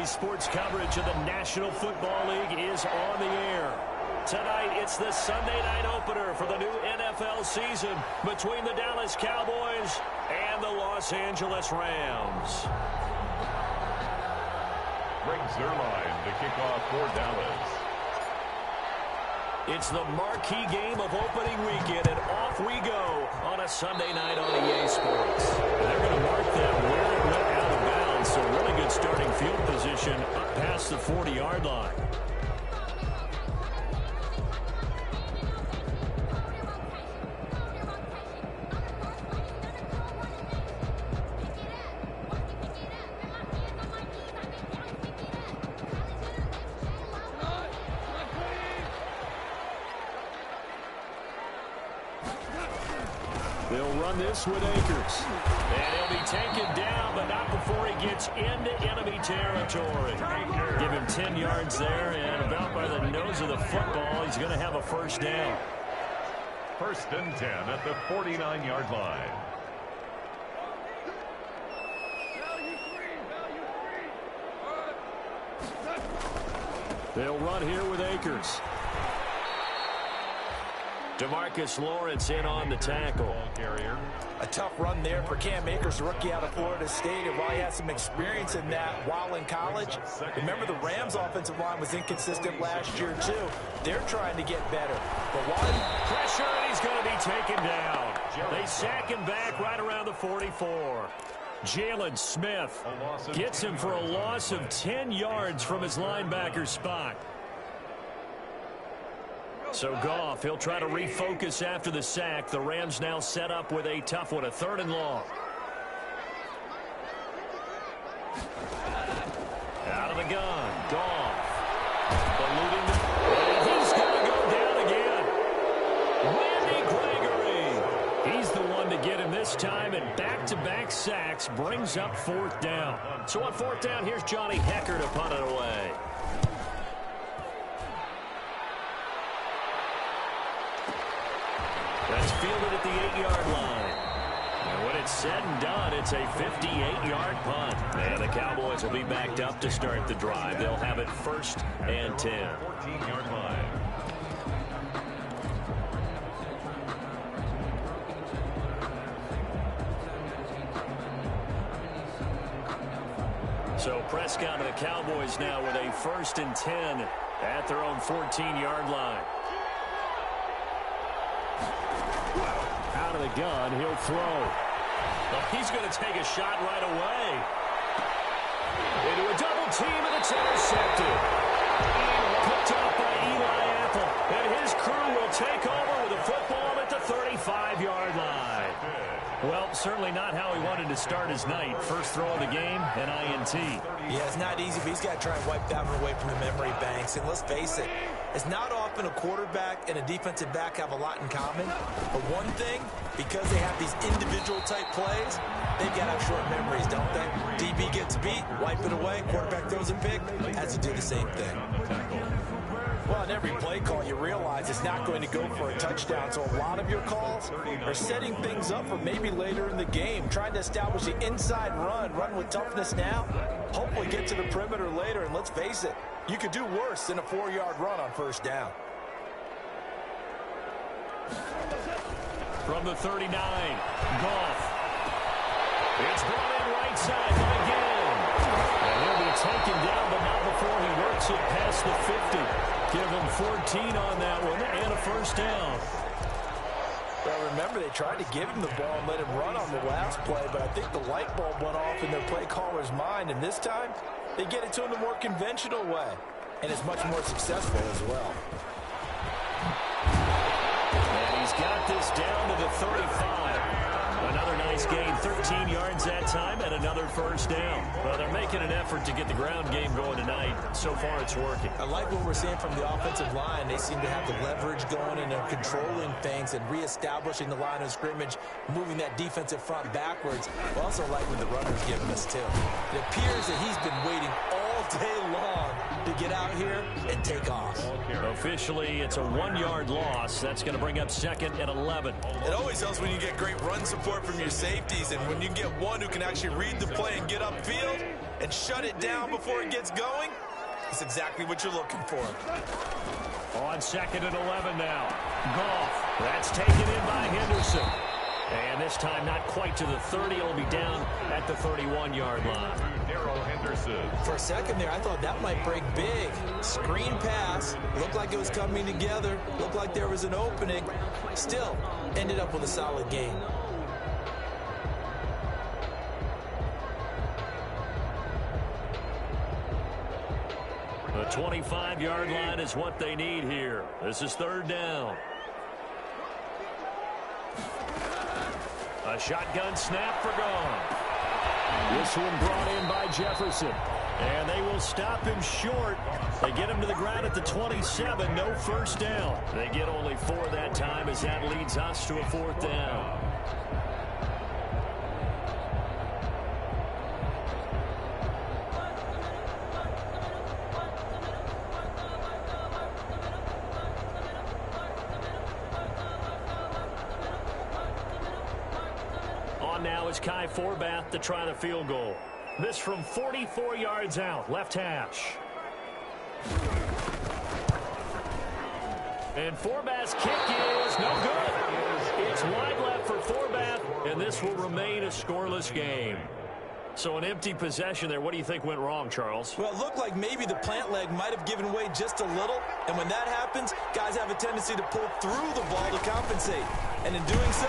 EA Sports coverage of the National Football League is on the air. Tonight, it's the Sunday night opener for the new NFL season between the Dallas Cowboys and the Los Angeles Rams. Greg Zuerlein to kick off for Dallas. It's the marquee game of opening weekend, and off we go on a Sunday night on EA Sports. They're going to mark that where it went out of bounds, so really good starting field position up past the 40-yard line. They'll run this with Akers. And he'll be taken down, but not before he gets into enemy territory. Give him 10 yards there, and about by the nose of the football, he's going to have a first down. First and 10 at the 49-yard line. They'll run here with Akers. DeMarcus Lawrence in on the tackle. A tough run there for Cam Akers, rookie out of Florida State. And while he had some experience in that while in college, remember the Rams' offensive line was inconsistent last year, too. They're trying to get better. But while pressure, and he's going to be taken down. They sack him back right around the 44. Jalen Smith gets him for a loss of 10 yards from his linebacker spot. So Goff, he'll try to refocus after the sack. The Rams now set up with a tough one, a 3rd and long. Out of the gun, Goff. Eluding the... He's going to go down again. Randy Gregory. He's the one to get him this time, and back-to-back sacks brings up 4th down. So on 4th down, here's Johnny Hecker to punt it away. That's fielded at the 8-yard line. And when it's said and done, it's a 58-yard punt. And the Cowboys will be backed up to start the drive. They'll have it 1st and 10. 14-yard line. So Prescott and the Cowboys now with a 1st and 10 at their own 14-yard line. Out of the gun, he'll throw. Well, he's going to take a shot right away. Into a double team, and it's intercepted. Picked up by Eli Apple. And his crew will take over with the football at the 35-yard line. Well, certainly not how he wanted to start his night. First throw of the game, an INT. Yeah, it's not easy, but he's got to try and wipe that one away from the memory banks. And let's face it, it's not often a quarterback and a defensive back have a lot in common. But one thing, because they have these individual type plays, they've got to have short memories, don't they? DB gets beat, wipe it away, quarterback throws a pick, has to do the same thing. Well, in every play call, you realize it's not going to go for a touchdown. So a lot of your calls are setting things up for maybe later in the game, trying to establish the inside run with toughness now, hopefully get to the perimeter later. And let's face it, you could do worse than a 4-yard run on 1st down. From the 39, Goff. It's brought in right side by Gill. And he'll be taken down, but not before he works it past the 50. Give him 14 on that one and a 1st down. Well, remember, they tried to give him the ball and let him run on the last play, but I think the light bulb went off in their play caller's mind, and this time they get it to him the more conventional way, and it's much more successful as well. And he's got this down to the 35. Another nice gain, 13 yards that time, and another 1st down. Well, they're making an effort to get the ground game going tonight. So far, it's working. I like what we're seeing from the offensive line. They seem to have the leverage going, and they're controlling things and reestablishing the line of scrimmage, moving that defensive front backwards. I also like what the runner's giving us, too. It appears that he's been waiting all day long to get out here and take off. Officially, it's a 1-yard loss. That's going to bring up 2nd and 11. It always helps when you get great run support from your safeties, and when you get one who can actually read the play and get upfield, and shut it down before it gets going, it's exactly what you're looking for. On 2nd and 11 now. Goff. That's taken in by Henderson. And this time not quite to the 30. It'll be down at the 31-yard line. For a second there, I thought that might break big. Screen pass. Looked like it was coming together. Looked like there was an opening. Still, ended up with a solid game. The 25-yard line is what they need here. This is 3rd down. A shotgun snap for Goff. This one brought in by Jefferson. And they will stop him short. They get him to the ground at the 27. No first down. They get only 4 that time as that leads us to a 4th down. Now is Kai Forbath to try the field goal. This from 44 yards out, left hash. And Forbath's kick is no good. It's wide left for Forbath, and this will remain a scoreless game. So an empty possession there. What do you think went wrong, Charles? Well, it looked like maybe the plant leg might have given way just a little. And when that happens, guys have a tendency to pull through the ball to compensate. And in doing so,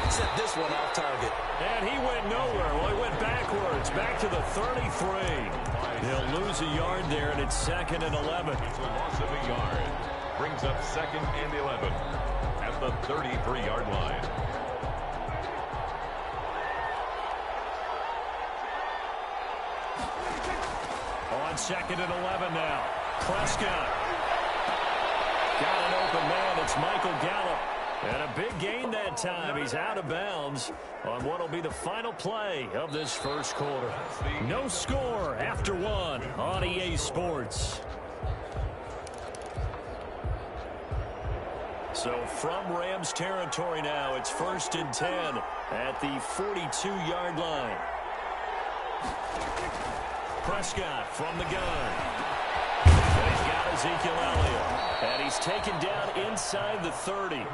set this one off target. And he went nowhere. Well, he went backwards, back to the 33. He'll lose a yard there, and it's 2nd and 11. It's a loss of a yard. Brings up 2nd and 11 at the 33-yard line. On 2nd and 11 now. Prescott. Got an open man. It's Michael Gallup. And a big gain that time. He's out of bounds on what will be the final play of this first quarter. No score after 1 on EA Sports. So from Rams territory now, it's 1st and 10 at the 42-yard line. Prescott from the gun. And he's got Ezekiel Elliott. And he's taken down inside the 30.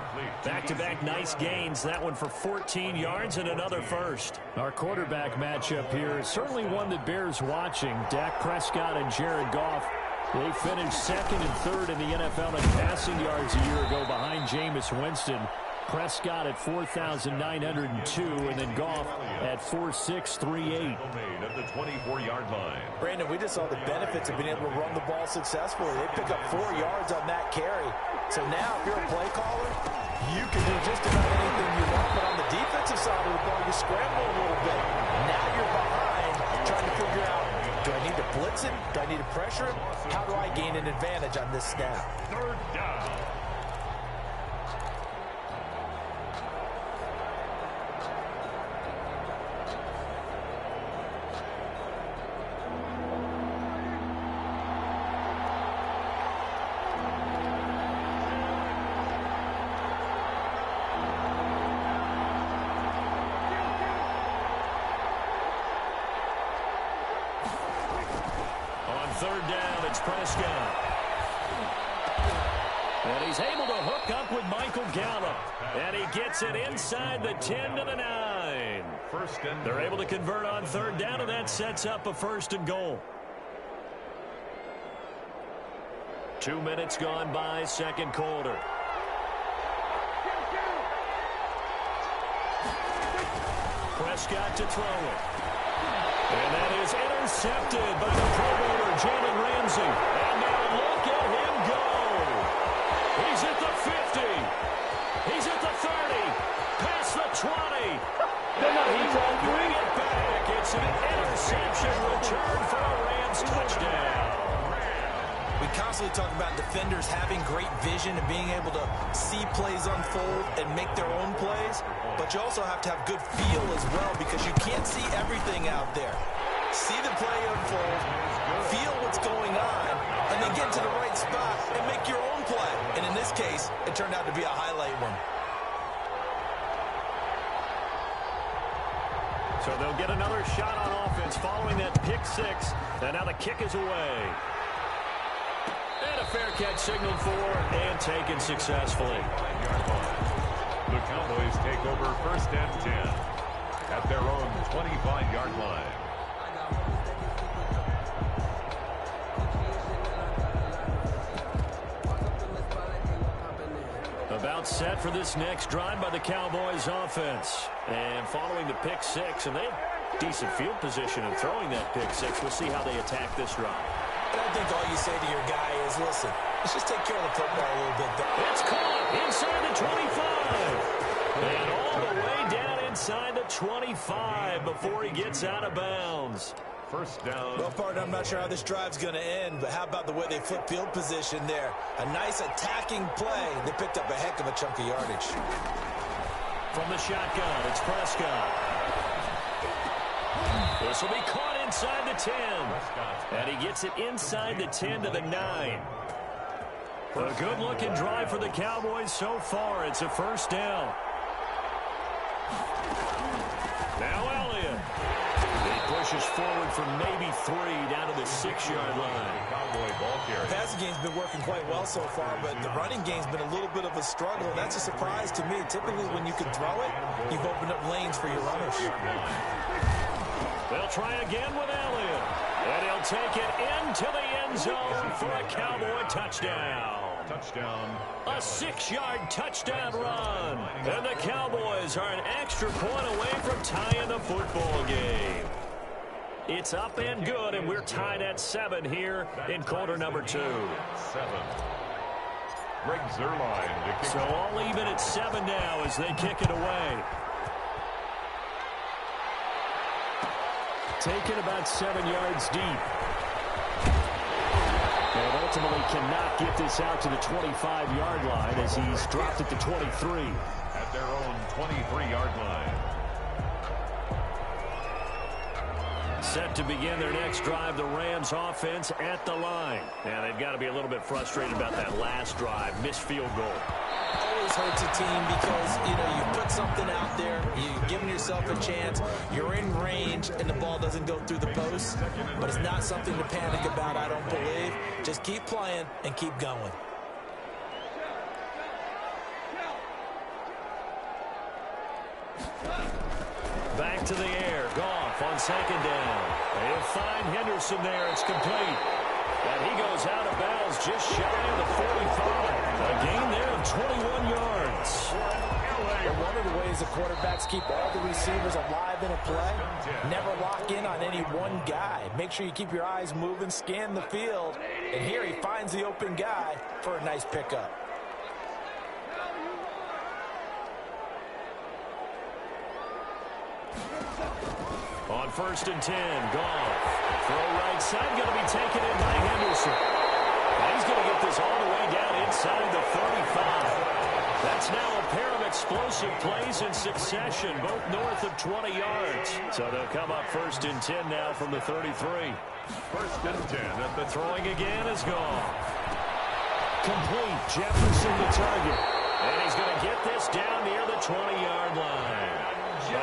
Back-to-back nice gains. That one for 14 yards and another first. Our quarterback matchup here is certainly one that bears watching. Dak Prescott and Jared Goff. They finished 2nd and 3rd in the NFL in passing yards a year ago behind Jameis Winston. Prescott at 4,902, and then Goff at 4,638. At the 24-yard line. Brandon, we just saw the benefits of being able to run the ball successfully. They pick up 4 yards on that carry. So now, if you're a play caller, you can do just about anything you want. But on the defensive side of the ball, you scramble a little bit. Now you're behind, trying to figure out, do I need to blitz him? Do I need to pressure him? How do I gain an advantage on this snap? 3rd down. Prescott. And he's able to hook up with Michael Gallup. And he gets it inside the 10 to the 9. They're able to convert on 3rd down, and that sets up a 1st and goal. 2 minutes gone by, 2nd quarter. Prescott to throw it. And that is intercepted by the Pro Bowler, Jalen Ramsey. And now look at him go. He's at the 50. He's at the 30. Past the 20. He will bring it back. It's an interception return for a Rams touchdown. We constantly talk about defenders having great vision and being able to see plays unfold and make their own plays. But you also have to have good feel as well, because you can't see everything out there. See the play unfold, feel what's going on, and then get to the right spot and make your own play. And in this case, it turned out to be a highlight one. So they'll get another shot on offense following that pick six. And now the kick is away. And a fair catch signaled for and taken successfully. The Cowboys take over 1st and 10 at their own 25-yard line. About set for this next drive by the Cowboys offense. And following the pick six, and they have decent field position in throwing that pick six. We'll see how they attack this drive. I think all you say to your guy is, listen, let's just take care of the football a little bit. It's caught inside the 25. And all the way down inside the 25 before he gets out of bounds. 1st down. Well, partner, I'm not sure how this drive's going to end, but how about the way they flip field position there? A nice attacking play. They picked up a heck of a chunk of yardage. From the shotgun, it's Prescott. This will be caught inside the 10. And he gets it inside the 10 to the 9. A good-looking drive for the Cowboys so far. It's a 1st down. Now Elliott. He pushes forward for maybe 3 down to the 6-yard line. The passing game's been working quite well so far, but the running game's been a little bit of a struggle. That's a surprise to me. Typically, when you can throw it, you've opened up lanes for your runners. They'll try again with Elliott. And he'll take it into the end zone for a Cowboy touchdown. A 6-yard touchdown run. And the Cowboys are an extra point away from tying the football game. It's up and good, and we're tied at 7 here in quarter number 2. 7. Greg Zuerlein to kick. So all even at 7 now as they kick it away. Taken about 7 yards deep. And ultimately cannot get this out to the 25-yard line as he's dropped at the 23. At their own 23-yard line. Set to begin their next drive, the Rams offense at the line. Now they've got to be a little bit frustrated about that last drive, missed field goal. Always hurts a team because, you put something out there, you're giving yourself a chance, you're in range, and the ball doesn't go through the post. But it's not something to panic about, I don't believe. Just keep playing and keep going. Back to the air. Goff on 2nd down. They'll find Henderson there. It's complete. And he goes out of bounds just shy of the 45. A gain there of 21 yards. And one of the ways the quarterbacks keep all the receivers alive in a play, never lock in on any one guy. Make sure you keep your eyes moving, scan the field. And here he finds the open guy for a nice pickup. On 1st and 10, Goff. Throw right side, going to be taken in by Henderson. And he's going to get this all the way down inside the 35. That's now a pair of explosive plays in succession, both north of 20 yards. So they'll come up 1st and 10 now from the 33. 1st and 10. And the throwing again is Goff. Complete. Jefferson the target. And he's going to get this down near the 20-yard line.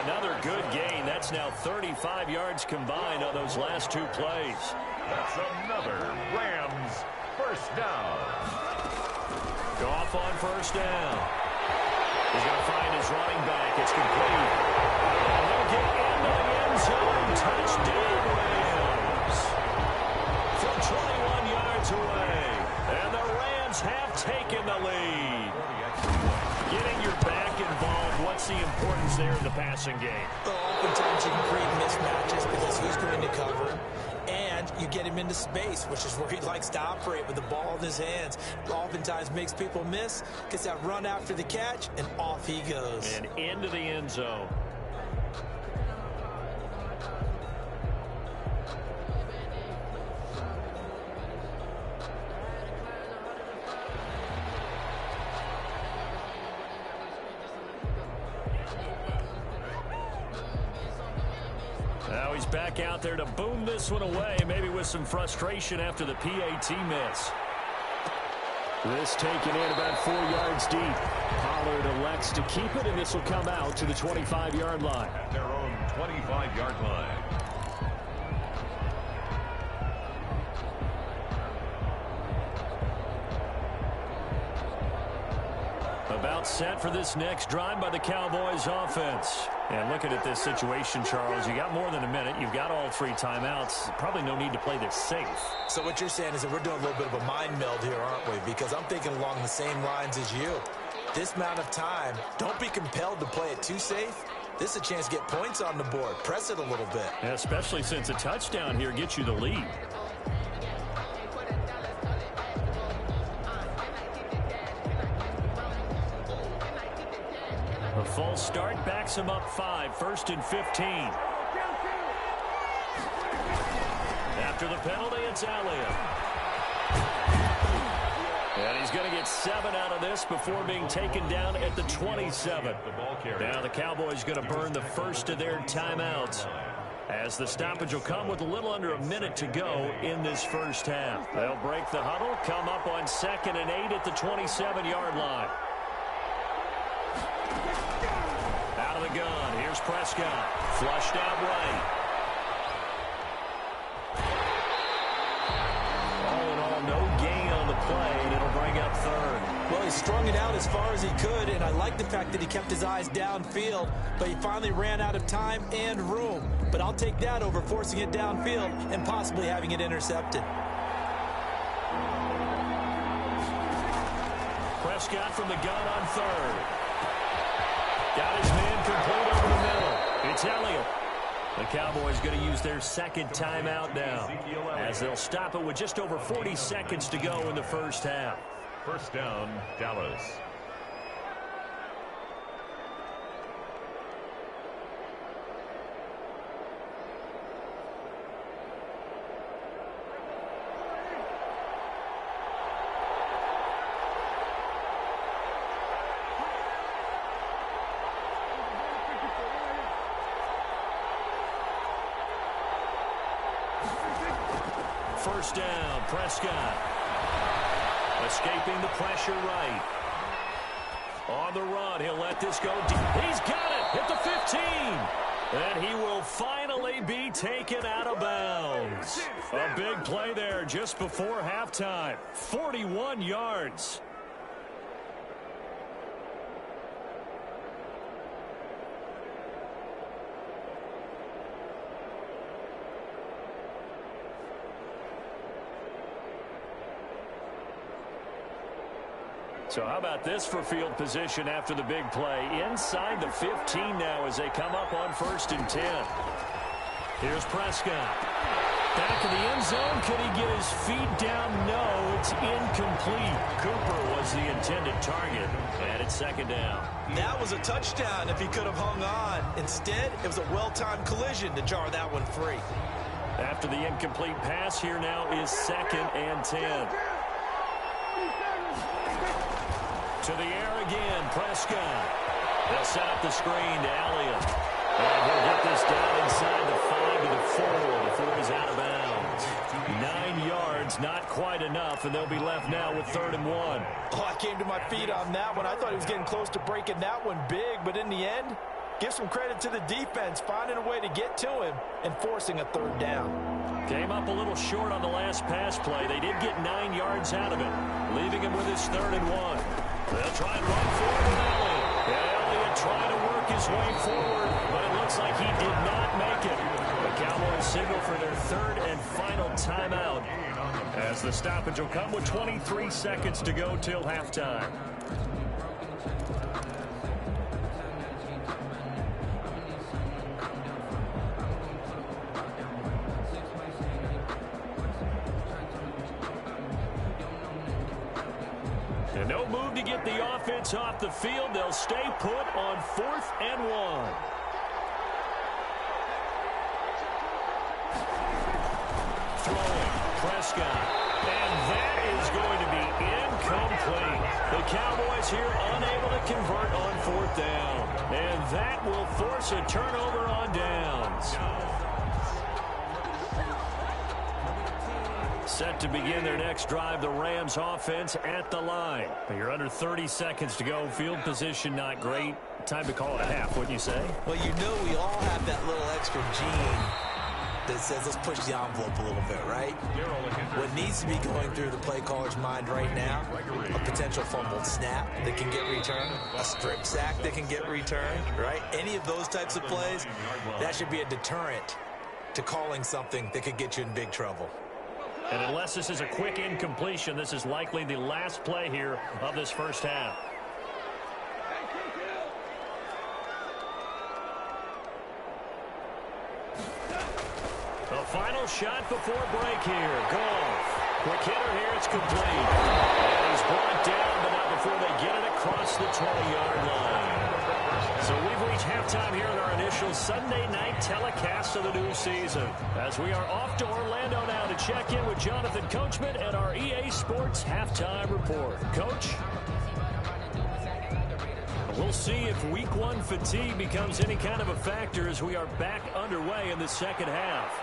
Another good gain. That's now 35 yards combined on those last 2 plays. That's another Rams 1st down. Goff on 1st down. He's going to find his running back. It's complete. And they'll get into the end zone. Touchdown Rams. From 21 yards away. And the Rams have taken the lead. Getting your back involved, what's the importance there in the passing game? Well, oftentimes you can create mismatches because who's going to cover, and you get him into space, which is where he likes to operate with the ball in his hands. Oftentimes makes people miss, gets that run after the catch, and off he goes. And into the end zone. Now he's back out there to boom this one away, maybe with some frustration after the PAT miss. This taken in about 4 yards deep. Pollard elects to keep it, and this will come out to the 25-yard line. At their own 25-yard line. About set for this next drive by the Cowboys offense. And looking at this situation, Charles, you got more than a minute. You've got all 3 timeouts. Probably no need to play this safe. So what you're saying is that we're doing a little bit of a mind meld here, aren't we? Because I'm thinking along the same lines as you. This amount of time, don't be compelled to play it too safe. This is a chance to get points on the board. Press it a little bit. Yeah, especially since a touchdown here gets you the lead. A false start backs him up 5, 1st and 15. After the penalty, it's Elliott. And he's going to get 7 out of this before being taken down at the 27. Now the Cowboys going to burn the first of their timeouts, as the stoppage will come with a little under a minute to go in this first half. They'll break the huddle, come up on 2nd and 8 at the 27-yard line. Out of the gun, here's Prescott. Flushed out right. All in all, no gain on the play, and it'll bring up 3rd. Well, he strung it out as far as he could, and I like the fact that he kept his eyes downfield, but he finally ran out of time and room. But I'll take that over forcing it downfield and possibly having it intercepted. Prescott from the gun on 3rd. Got his man complete over the middle. It's Elliott. The Cowboys going to use their 2nd timeout now, as they'll stop it with just over 40 seconds to go in the first half. First down, Dallas. First down, Prescott. Escaping the pressure right. On the run, he'll let this go deep. He's got it at the 15. And he will finally be taken out of bounds. A big play there just before halftime. 41 yards. So how about this for field position after the big play? Inside the 15 now as they come up on 1st and 10. Here's Prescott. Back in the end zone. Could he get his feet down? No, it's incomplete. Cooper was the intended target. And it's 2nd down. That was a touchdown if he could have hung on. Instead, it was a well-timed collision to jar that one free. After the incomplete pass, here now is 2nd and 10. To the air again, Prescott. They'll set up the screen to Elliott. And he'll get this down inside the 5 to the 4 before he's out of bounds. 9 yards, not quite enough, and they'll be left now with 3rd and 1. Oh, I came to my feet on that one. I thought he was getting close to breaking that one big, but in the end, give some credit to the defense, finding a way to get to him and forcing a 3rd down. Came up a little short on the last pass play. They did get 9 yards out of it, leaving him with his 3rd and 1. They'll try and run forward with Elliott. And Elliott trying to work his way forward, but it looks like he did not make it. The Cowboys signal for their 3rd and final timeout, as the stoppage will come with 23 seconds to go till halftime. And no move to get the offense off the field. They'll stay put on 4th and 1. Throwing, Prescott. And that is going to be incomplete. The Cowboys here unable to convert on 4th down. And that will force a turnover on downs. Set to begin their next drive, the Rams offense at the line. You're under 30 seconds to go. Field position not great. Time to call it a half, wouldn't you say? Well, you know we all have that little extra gene that says let's push the envelope a little bit, right? What needs to be going through the play caller's mind right now, a potential fumbled snap that can get returned, a strip sack that can get returned, right? Any of those types of plays, that should be a deterrent to calling something that could get you in big trouble. And unless this is a quick incompletion, this is likely the last play here of this first half. The final shot before break here. Goff. Quick hitter here. It's complete. And he's brought down, but not before they get it across the 20-yard line. So we've reached halftime here in our initial Sunday night telecast of the new season. As we are off to Orlando now to check in with Jonathan Coachman and our EA Sports halftime report. Coach? We'll see if week one fatigue becomes any kind of a factor as we are back underway in the second half.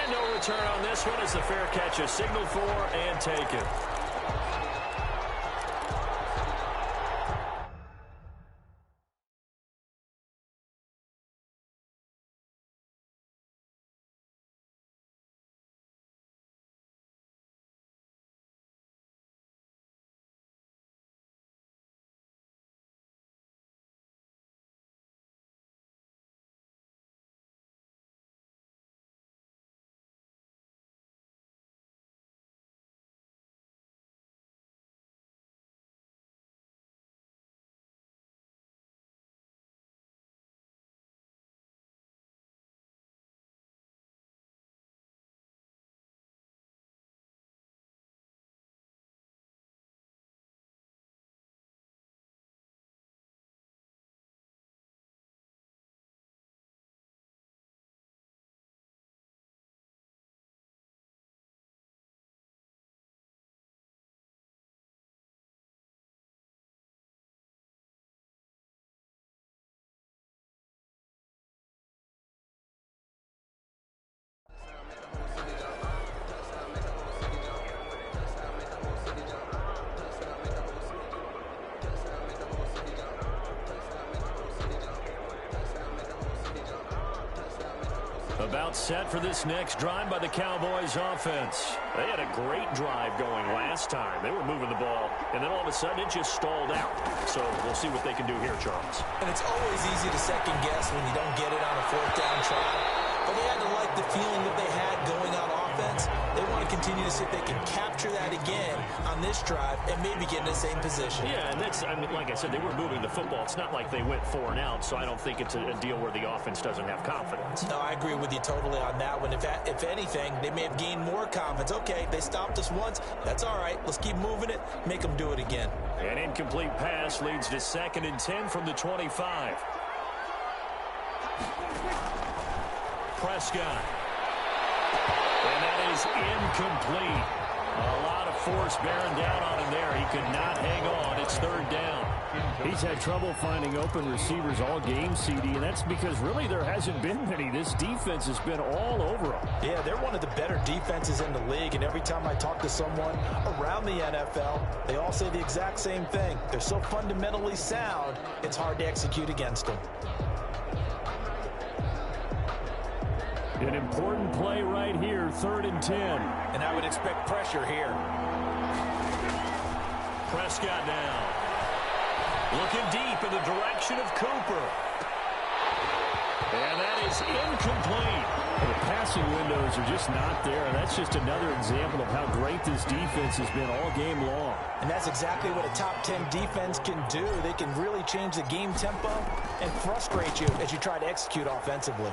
And no return on this one as the fair catch is signaled for and taken. About set for this next drive by the Cowboys offense. They had a great drive going last time. They were moving the ball, and then all of a sudden it just stalled out. So we'll see what they can do here, Charles. And it's always easy to second guess when you don't get it on a fourth down try. But they had to like the feeling that they had going on offense. They want to continue to see if they can capture that again on this drive and maybe get in the same position. Yeah, and that's, I mean, like I said, they were moving the football. It's not like they went 4 and out, so I don't think it's a deal where the offense doesn't have confidence. No, I agree with you totally on that one. If anything, they may have gained more confidence. Okay, they stopped us once. That's all right. Let's keep moving it. Make them do it again. An incomplete pass leads to 2nd and 10 from the 25. Prescott. And that is incomplete. A lot of force bearing down on him there. He could not hang on. It's 3rd down. He's had trouble finding open receivers all game, CD, and that's because really there hasn't been many. This defense has been all over him. Yeah, they're one of the better defenses in the league, and every time I talk to someone around the NFL, they all say the exact same thing. They're so fundamentally sound, it's hard to execute against them. An important play right here, 3rd and 10. And I would expect pressure here. Prescott now. Looking deep in the direction of Cooper. And that is incomplete. The passing windows are just not there. And that's just another example of how great this defense has been all game long. And that's exactly what a top 10 defense can do. They can really change the game tempo and frustrate you as you try to execute offensively.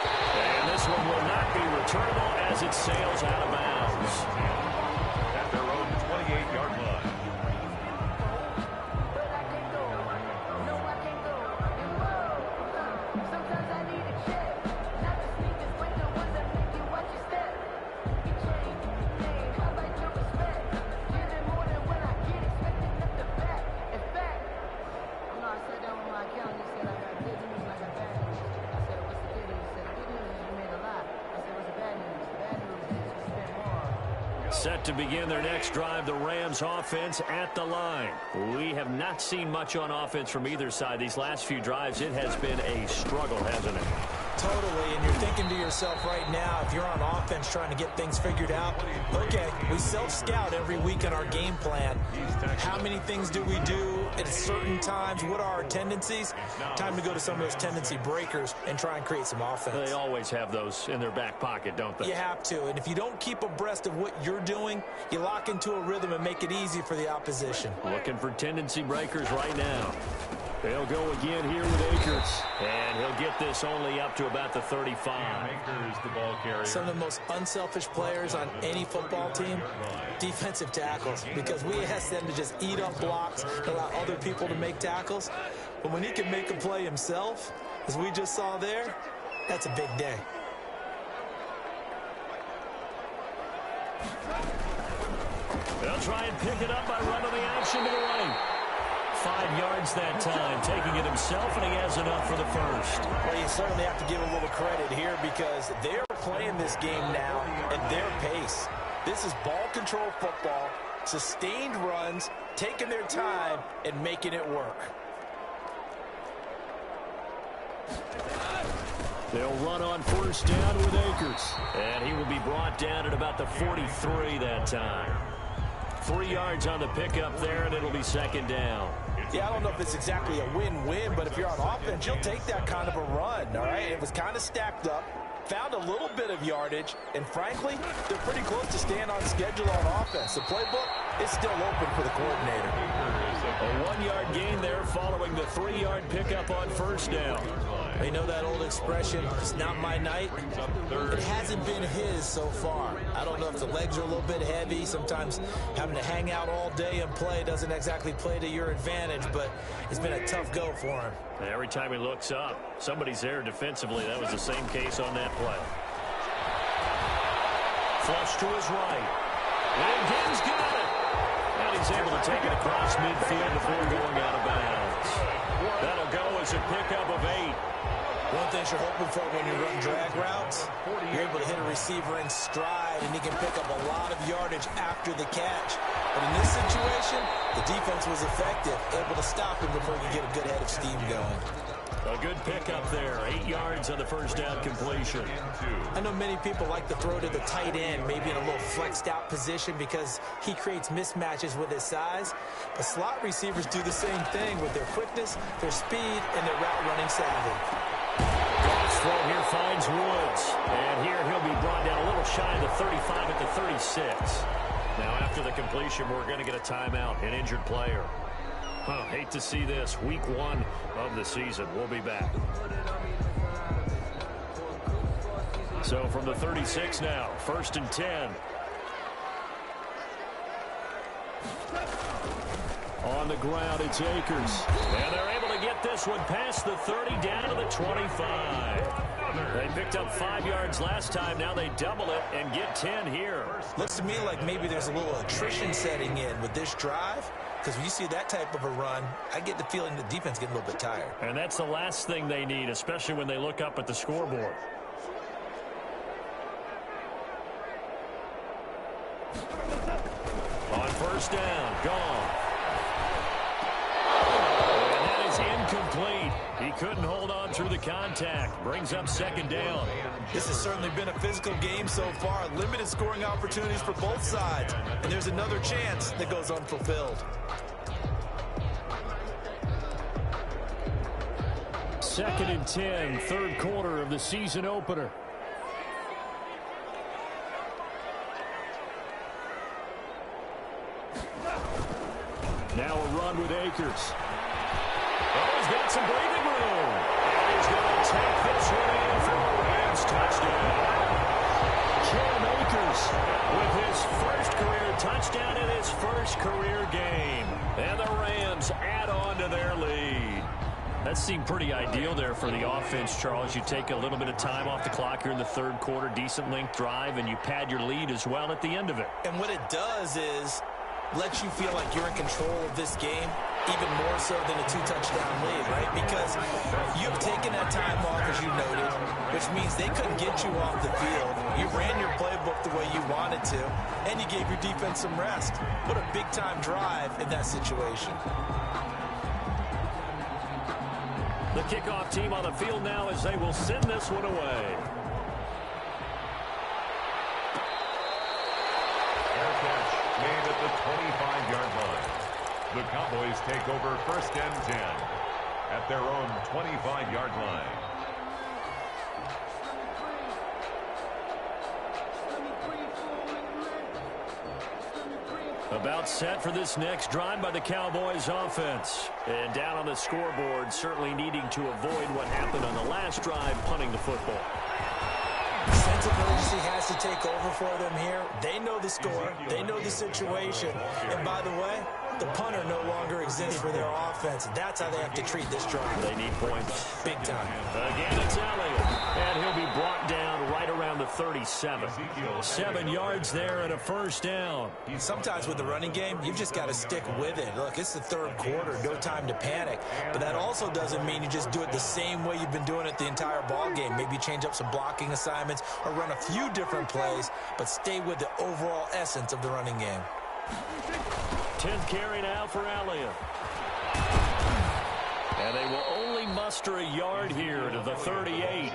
And this one will not be returnable as it sails out of bounds. At their own 28-yard line. Set to begin their next drive, the Rams offense at the line. We have not seen much on offense from either side. These last few drives, it has been a struggle, hasn't it? Totally, and you're thinking to yourself right now, if you're on offense trying to get things figured out, okay, we self-scout every week in our game plan. How many things do we do at certain times? What are our tendencies? Time to go to some of those tendency breakers and try and create some offense. They always have those in their back pocket, don't they? You have to, and if you don't keep abreast of what you're doing, you lock into a rhythm and make it easy for the opposition. Looking for tendency breakers right now. They'll go again here with Akers. And he'll get this only up to about the 35. Akers, the ball carrier. Some of the most unselfish players on any football team, defensive tackles, because we ask them to just eat up blocks and allow other people to make tackles. But when he can make a play himself, as we just saw there, that's a big day. They'll try and pick it up by running the action to the right. 5 yards that time, taking it himself, and he has enough for the first. Well, you certainly have to give a little credit here because they're playing this game now at their pace. This is ball control football, sustained runs, taking their time, and making it work. They'll run on first down with Akers. And he will be brought down at about the 43 that time. 3 yards on the pickup there, and it'll be second down. Yeah, I don't know if it's exactly a win-win, but if you're on offense, you'll take that kind of a run, all right? It was kind of stacked up, found a little bit of yardage, and frankly, they're pretty close to staying on schedule on offense. The playbook is still open for the coordinator. A 1-yard gain there following the 3-yard pickup on first down. You know that old expression, it's not my night? It hasn't been his so far. I don't know if the legs are a little bit heavy. Sometimes having to hang out all day and play doesn't exactly play to your advantage, but it's been a tough go for him. Every time he looks up, somebody's there defensively. That was the same case on that play. Flush to his right. And Gibbs got it. And he's able to take it across midfield before going out of bounds. That'll go as a pickup of 8. One thing you're hoping for when you run drag routes, you're able to hit a receiver in stride, and he can pick up a lot of yardage after the catch. But in this situation, the defense was effective, able to stop him before he could get a good head of steam going. A good pickup there. 8 yards on the first down completion. I know many people like to throw to the tight end, maybe in a little flexed out position because he creates mismatches with his size. But slot receivers do the same thing with their quickness, their speed, and their route running savvy. Goff's throw here finds Woods. And here he'll be brought down a little shy of the 35 at the 36. Now after the completion, we're going to get a timeout, an injured player. Hate to see this. Week 1 of the season. We'll be back. So from the 36 now, 1st and 10. On the ground, it's Akers. And they're able to get this one past the 30 down to the 25. They picked up 5 yards last time. Now they double it and get 10 here. Looks to me like maybe there's a little attrition setting in with this drive. Because when you see that type of a run, I get the feeling the defense getting a little bit tired. And that's the last thing they need, especially when they look up at the scoreboard. On first down, gone. And that is incomplete. He couldn't hold on through the contact. Brings up second down. This has certainly been a physical game so far. Limited scoring opportunities for both sides. And there's another chance that goes unfulfilled. 2nd and 10, 3rd quarter of the season opener. Now a run with Akers. Oh, he's got some breathing room. And he's going to take this one in for a Rams touchdown. Cam Akers with his first career touchdown in his first career game. And the Rams add on to their lead. That seemed pretty ideal there for the offense, Charles. You take a little bit of time off the clock here in the 3rd quarter, decent length drive, and you pad your lead as well at the end of it. And what it does is lets you feel like you're in control of this game, even more so than a 2-touchdown lead, right? Because you've taken that time off, as you noted, which means they couldn't get you off the field. You ran your playbook the way you wanted to, and you gave your defense some rest. What a big-time drive in that situation. The kickoff team on the field now as they will send this one away. Fair catch made at the 25-yard line. The Cowboys take over 1st and 10 at their own 25-yard line. About set for this next drive by the Cowboys offense. And down on the scoreboard, certainly needing to avoid what happened on the last drive, punting the football. Sense of urgency has to take over for them here. They know the score. They know the situation. And by the way, the punter no longer exists for their offense. That's how they have to treat this drive. They need points. Big time. Again, it's Elliott. And he'll be brought down right around the 37. 7 yards there and a 1st down. Sometimes with the running game, you've just got to stick with it. Look, it's the 3rd quarter. No time to panic. But that also doesn't mean you just do it the same way you've been doing it the entire ball game. Maybe change up some blocking assignments or run a few different plays, but stay with the overall essence of the running game. 10th carry now for Elliott. And they will only muster a yard here to the 38.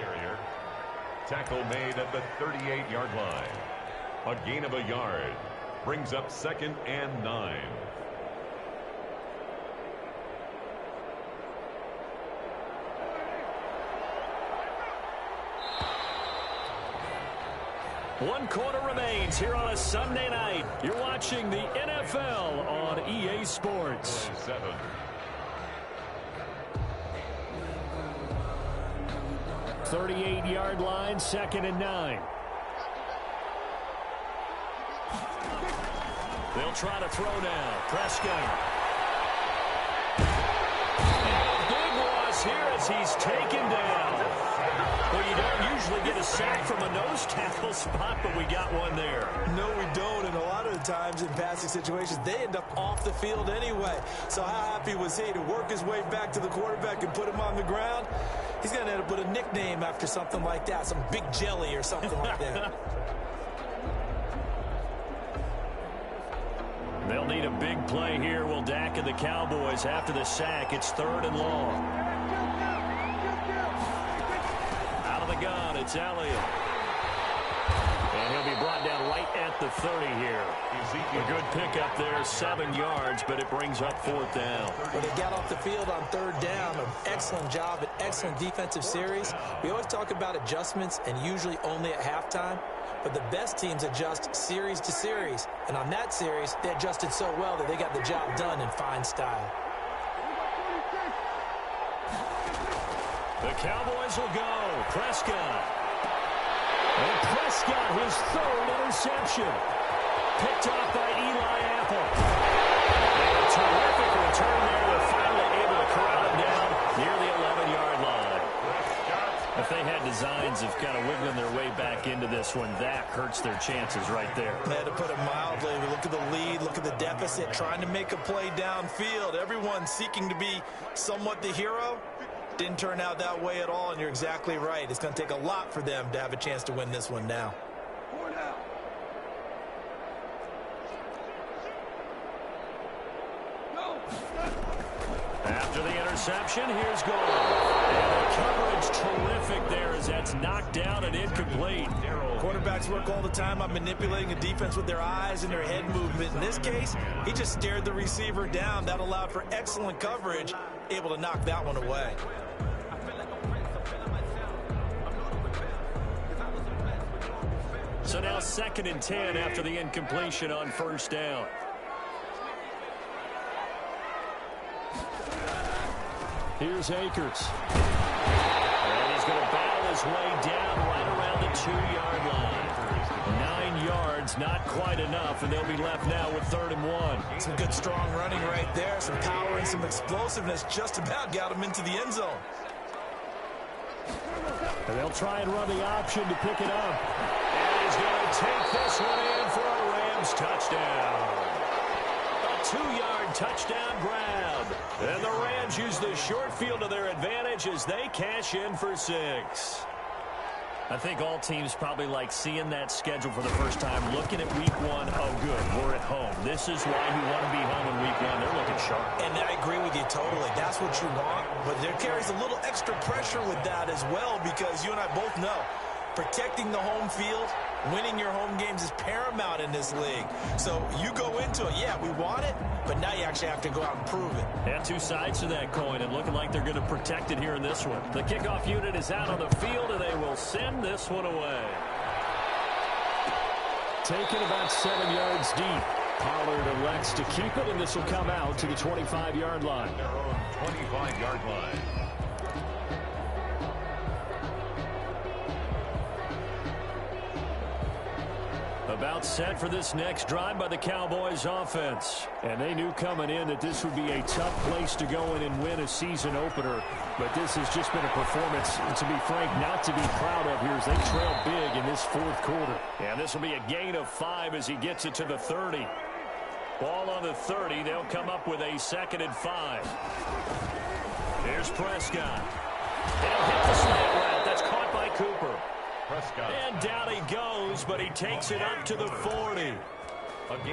Tackle made at the 38-yard line. A gain of a yard brings up 2nd and 9. One quarter remains here on a Sunday night. You're watching the NFL on EA Sports. 7. .38-yard line, 2nd and 9. They'll try to throw now. Prescott. And a big loss here as he's taken down. Well, you don't usually get a sack from a nose tackle spot, but we got one there. No, we don't, and a lot of the times in passing situations, they end up off the field anyway. So how happy was he to work his way back to the quarterback and put him on the ground? He's going to end up with a nickname after something like that, some Big Jelly or something like that. They'll need a big play here, will Dak and the Cowboys after the sack. It's 3rd and long. Out of the gun, it's Elliott. And he'll be brought down right at the 30 here. A good pickup there, 7 yards, but it brings up 4th down. When they got off the field on 3rd down, an excellent job, an excellent defensive series. We always talk about adjustments and usually only at halftime. But the best teams adjust series to series. And on that series, they adjusted so well that they got the job done in fine style. The Cowboys will go. Prescott. And Prescott, his 3rd interception. Picked off by Eli Apple. And a terrific return there. They're finally able to corral him down near the 11-yard line. If they had designs of kind of wiggling their way back into this one, that hurts their chances right there. Yeah, to put it mildly, we look at the lead, look at the deficit, trying to make a play downfield. Everyone seeking to be somewhat the hero. Didn't turn out that way at all, and you're exactly right. It's going to take a lot for them to have a chance to win this one now. After the interception, here's goal. And the coverage terrific there as that's knocked down and incomplete. Quarterbacks work all the time on manipulating a defense with their eyes and their head movement. In this case, he just stared the receiver down. That allowed for excellent coverage, able to knock that one away. So now 2nd and 10 after the incompletion on 1st down. Here's Akers. And he's going to battle his way down right around the 2-yard line. 9 yards, not quite enough, and they'll be left now with 3rd and 1. Some good strong running right there. Some power and some explosiveness just about got him into the end zone. And they'll try and run the option to pick it up. And he's going to take this one in for a Rams touchdown. 2-yard touchdown grab. And the Rams use the short field to their advantage as they cash in for 6. I think all teams probably like seeing that schedule for the first time, looking at week 1. Oh, good, we're at home. This is why you want to be home in week 1. They're looking sharp. And I agree with you totally. That's what you want. But there carries a little extra pressure with that as well, because you and I both know protecting the home field, winning your home games is paramount in this league. So you go into it, yeah, we want it, but now you actually have to go out and prove it. And two sides to that coin, and looking like they're going to protect it here in this one. The kickoff unit is out on the field, and they will send this one away. Taken about 7 yards deep. Pollard elects to keep it, and this will come out to the 25-yard line. Their own 25-yard line. About set for this next drive by the Cowboys offense. And they knew coming in that this would be a tough place to go in and win a season opener. But this has just been a performance, to be frank, not to be proud of here as they trail big in this fourth quarter. And this will be a gain of 5 as he gets it to the 30. Ball on the 30. They'll come up with a 2nd and 5. Here's Prescott. They'll hit the slant route. That's caught by Cooper. Prescott. And down he goes, but he takes it up to the 40.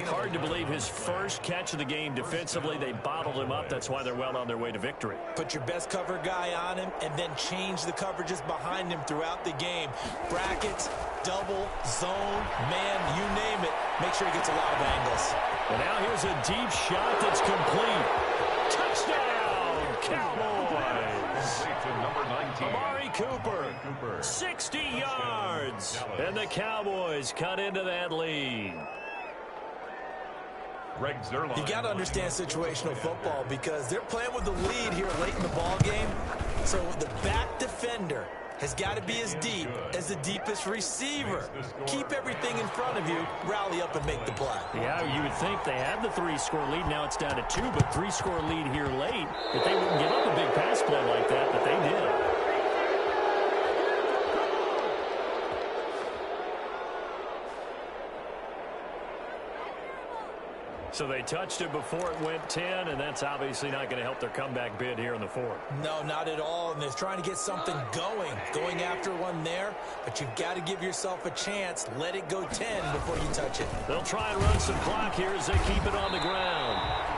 Hard to believe his first catch of the game defensively. They bottled him up. That's why they're well on their way to victory. Put your best cover guy on him and then change the coverages behind him throughout the game. Brackets, double, zone, man, you name it. Make sure he gets a lot of angles. And now here's a deep shot that's complete. Touchdown, Cowboys. To number 19. Amari Cooper, 60 yards. And the Cowboys cut into that lead. Greg Zuerlein. You got to understand situational football because they're playing with the lead here late in the ball game. So the back defender has got to be as deep as the deepest receiver. Keep everything in front of you, rally up and make the play. Yeah, you would think they had the 3-score lead. Now it's down to 2, but 3-score lead here late. That they wouldn't give up a big pass play like that, but they did. So they touched it before it went 10, and that's obviously not going to help their comeback bid here in the 4th. No, not at all, and they're trying to get something going after one there, but you've got to give yourself a chance. Let it go 10 before you touch it. They'll try and run some clock here as they keep it on the ground.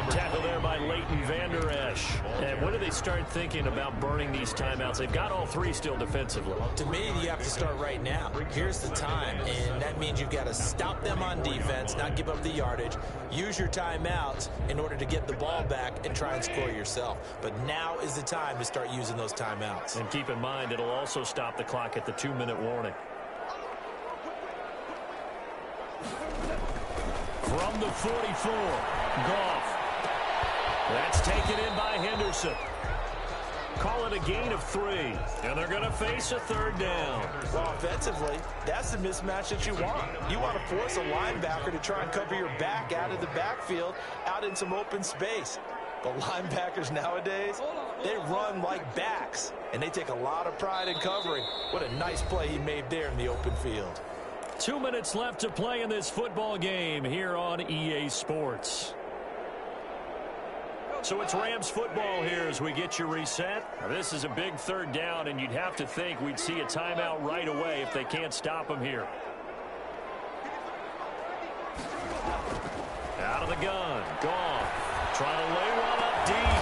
Tackle there by Leighton Vander Esch. And when do they start thinking about burning these timeouts? They've got all 3 still defensively. To me, you have to start right now. Here's the time, and that means you've got to stop them on defense, not give up the yardage. Use your timeouts in order to get the ball back and try and score yourself. But now is the time to start using those timeouts. And keep in mind, it'll also stop the clock at the 2-minute warning. From the 44, Goff. That's taken in by Henderson. Call it a gain of 3. And they're going to face a 3rd down. Well, offensively, that's the mismatch that you want. You want to force a linebacker to try and cover your back out of the backfield, out in some open space. But linebackers nowadays, they run like backs, and they take a lot of pride in covering. What a nice play he made there in the open field. 2 minutes left to play in this football game here on EA Sports. So it's Rams football here as we get you reset. Now, this is a big 3rd down, and you'd have to think we'd see a timeout right away if they can't stop them here. Out of the gun. Goff. Trying to lay one up deep.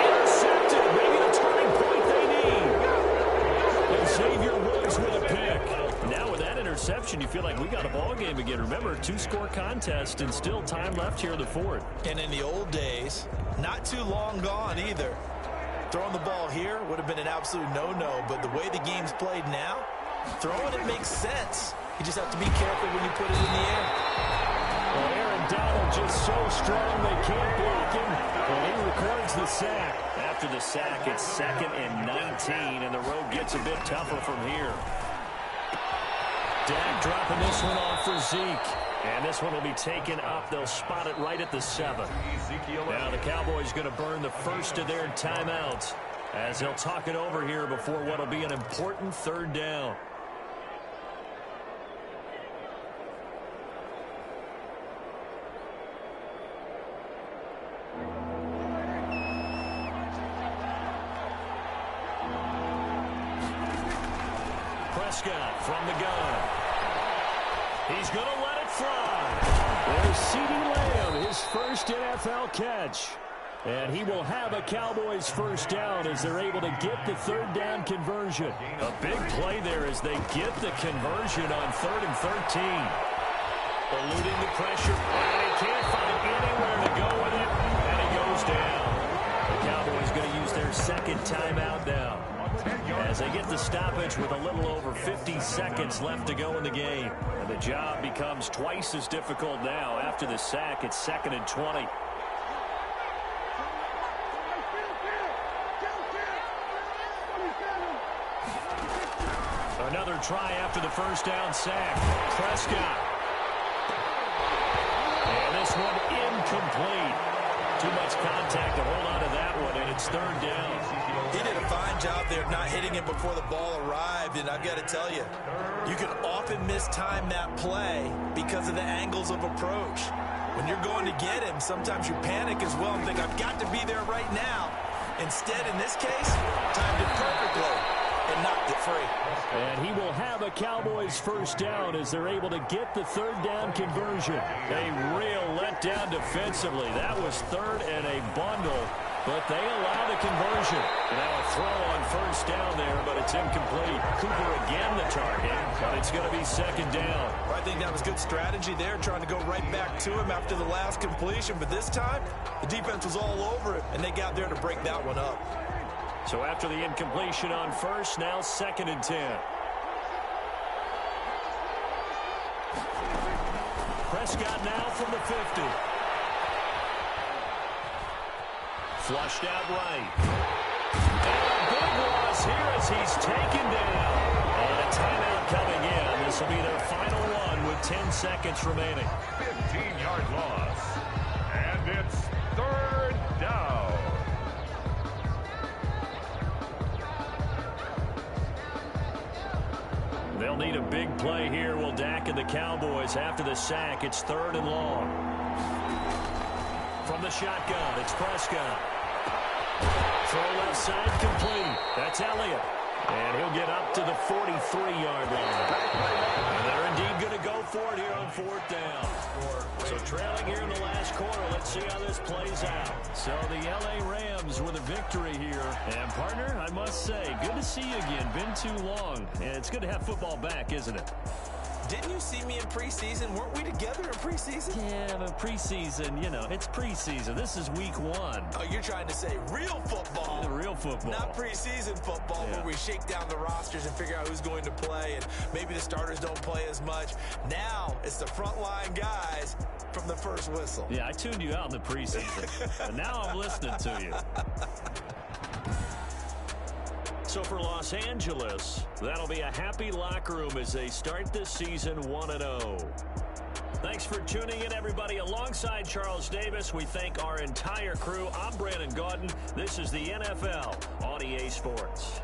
Intercepted. Maybe the turning point they need. And Xavier Woods with a pick. Now with that interception, you feel like we got a ball game again. Remember, 2-score contest and still time left here in the 4th. And in the old days, not too long gone either. Throwing the ball here would have been an absolute no-no, but the way the game's played now, throwing it makes sense. You just have to be careful when you put it in the air. Well, Aaron Donald just so strong they can't block him. And he records the sack. After the sack, it's 2nd and 19, and the road gets a bit tougher from here. Dak dropping this one off for Zeke. And this one will be taken up. They'll spot it right at the 7. Now the Cowboys going to burn the first of their timeouts as they'll talk it over here before what will be an important 3rd down. Prescott from the gun. He's going to let it fly. There's CeeDee Lamb, his first NFL catch. And he will have a Cowboys first down as they're able to get the third down conversion. A big play there as they get the conversion on 3rd and 13. Eluding the pressure, and he can't find anywhere to go with it, and he goes down. The Cowboys going to use their second timeout now as they get the stoppage with a little over 50 seconds left to go in the game. And the job becomes twice as difficult now after the sack. It's 2nd and 20. Another try after the first down sack. Prescott. And this one incomplete. Too much contact to hold on to that one, and it's 3rd down. He did a fine job there not hitting him before the ball arrived, and I've got to tell you, you can often mistime that play because of the angles of approach. When you're going to get him, sometimes you panic as well and think, I've got to be there right now. Instead, in this case, timed it perfectly and knocked it free. And he will have a Cowboys first down as they're able to get the third down conversion. A real letdown defensively. That was 3rd and a bundle, but they allow the conversion. Now a throw on first down there, but it's incomplete. Cooper again the target, but it's going to be 2nd down. Well, I think that was good strategy there, trying to go right back to him after the last completion, but this time the defense was all over it, and they got there to break that one up. So after the incompletion on first, now 2nd and 10. Prescott now from the 50. Flushed out right. And a big loss here as he's taken down. And a timeout coming in. This will be their final one with 10 seconds remaining. 15-yard loss. And it's 3rd down. They'll need a big play here. Will Dak and the Cowboys after the sack. It's 3rd and long. From the shotgun, it's Prescott. Throw left side complete. That's Elliott. And he'll get up to the 43-yard line. And they're indeed going to go for it here on 4th down. So trailing here in the last quarter. Let's see how this plays out. So the L.A. Rams with a victory here. And partner, I must say, good to see you again. Been too long. And it's good to have football back, isn't it? Didn't you see me in preseason? Weren't we together in preseason? Yeah, but preseason, you know, it's preseason. This is week 1. Oh, you're trying to say real football. The real football. Not preseason football, where we shake down the rosters and figure out who's going to play, and maybe the starters don't play as much. Now it's the frontline guys from the first whistle. Yeah, I tuned you out in the preseason. And now I'm listening to you. So for Los Angeles, that'll be a happy locker room as they start this season 1-0. Thanks for tuning in, everybody. Alongside Charles Davis, we thank our entire crew. I'm Brandon Gaudin. This is the NFL on EA Sports.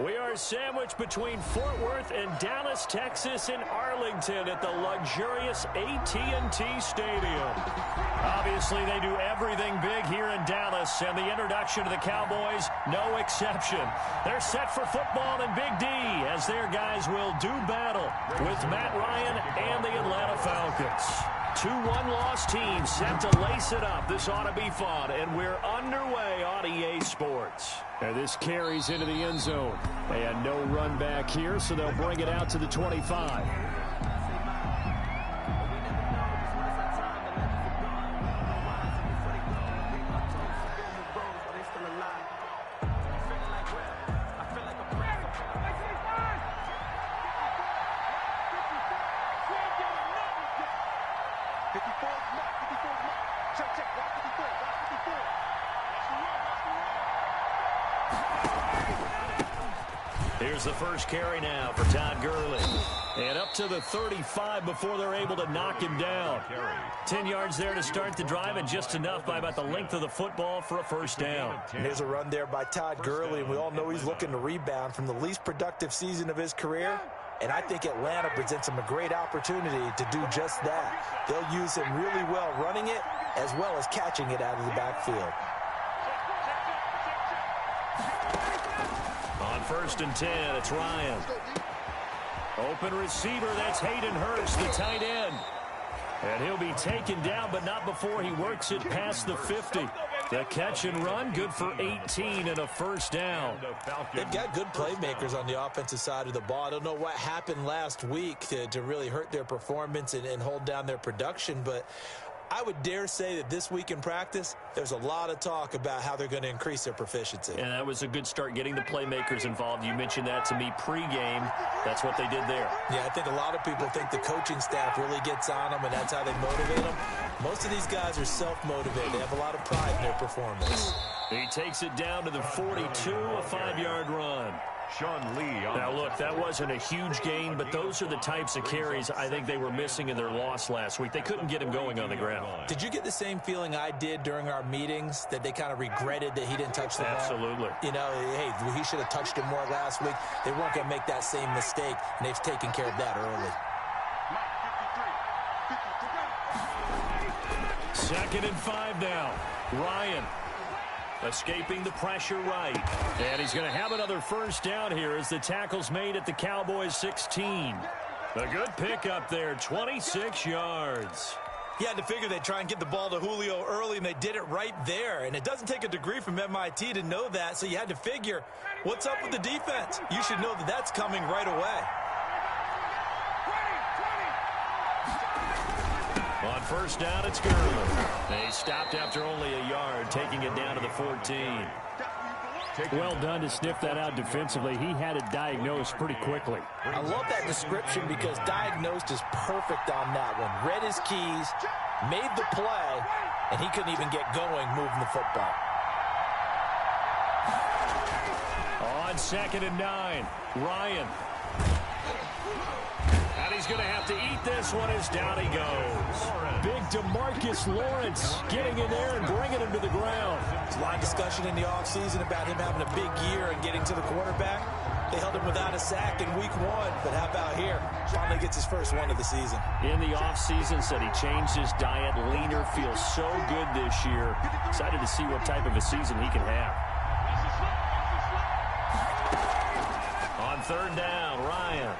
We are sandwiched between Fort Worth and Dallas, Texas, and Arlington at the luxurious AT&T Stadium. Obviously, they do everything big here in Dallas, and the introduction to the Cowboys, no exception. They're set for football in Big D, as their guys will do battle with Matt Ryan and the Atlanta Falcons. 2 one-loss teams set to lace it up. This ought to be fun, and we're underway on EA Sports. And this carries into the end zone. And no run back here, so they'll bring it out to the 25. Here's the first carry now for Todd Gurley. And up to the 35 before they're able to knock him down. 10 yards there to start the drive, and just enough by about the length of the football for a first down. And there's a run there by Todd Gurley, and we all know he's looking to rebound from the least productive season of his career. And I think Atlanta presents him a great opportunity to do just that. They'll use him really well running it as well as catching it out of the backfield. On 1st and 10, it's Ryan. Open receiver, that's Hayden Hurst, the tight end. And he'll be taken down, but not before he works it past the 50. The catch and run, good for 18 and a first down. They've got good playmakers on the offensive side of the ball. I don't know what happened last week to really hurt their performance and hold down their production, but I would dare say that this week in practice, there's a lot of talk about how they're going to increase their proficiency. And that was a good start, getting the playmakers involved. You mentioned that to me pregame. That's what they did there. Yeah, I think a lot of people think the coaching staff really gets on them, and that's how they motivate them. Most of these guys are self-motivated. They have a lot of pride in their performance. He takes it down to the 42, a 5-yard run. Sean Lee. Now, look, that wasn't a huge gain, but those are the types of carries I think they were missing in their loss last week. They couldn't get him going on the ground. Did you get the same feeling I did during our meetings, that they kind of regretted that he didn't touch the ball? Absolutely. You know, hey, he should have touched it more last week. They weren't going to make that same mistake, and they've taken care of that early. 2nd and 5 now. Ryan escaping the pressure right. And he's going to have another first down here as the tackle's made at the Cowboys 16. A good pickup there, 26 yards. You had to figure they'd try and get the ball to Julio early, and they did it right there. And it doesn't take a degree from MIT to know that, so you had to figure, what's up with the defense? You should know that that's coming right away. On first down, it's Gurley. They stopped after only a yard, taking it down to the 14. Well done to sniff that out defensively. He had it diagnosed pretty quickly. I love that description because diagnosed is perfect on that one. Read his keys, made the play, and he couldn't even get going moving the football. On 2nd and 9, Ryan. And he's going to have to eat this one as down he goes. Big DeMarcus Lawrence getting in there and bringing him to the ground. There's a lot of discussion in the offseason about him having a big year and getting to the quarterback. They held him without a sack in week 1, but how about here? Finally gets his first one of the season. In the offseason, said he changed his diet, leaner, feels so good this year. Excited to see what type of a season he can have. On 3rd down, Ryan.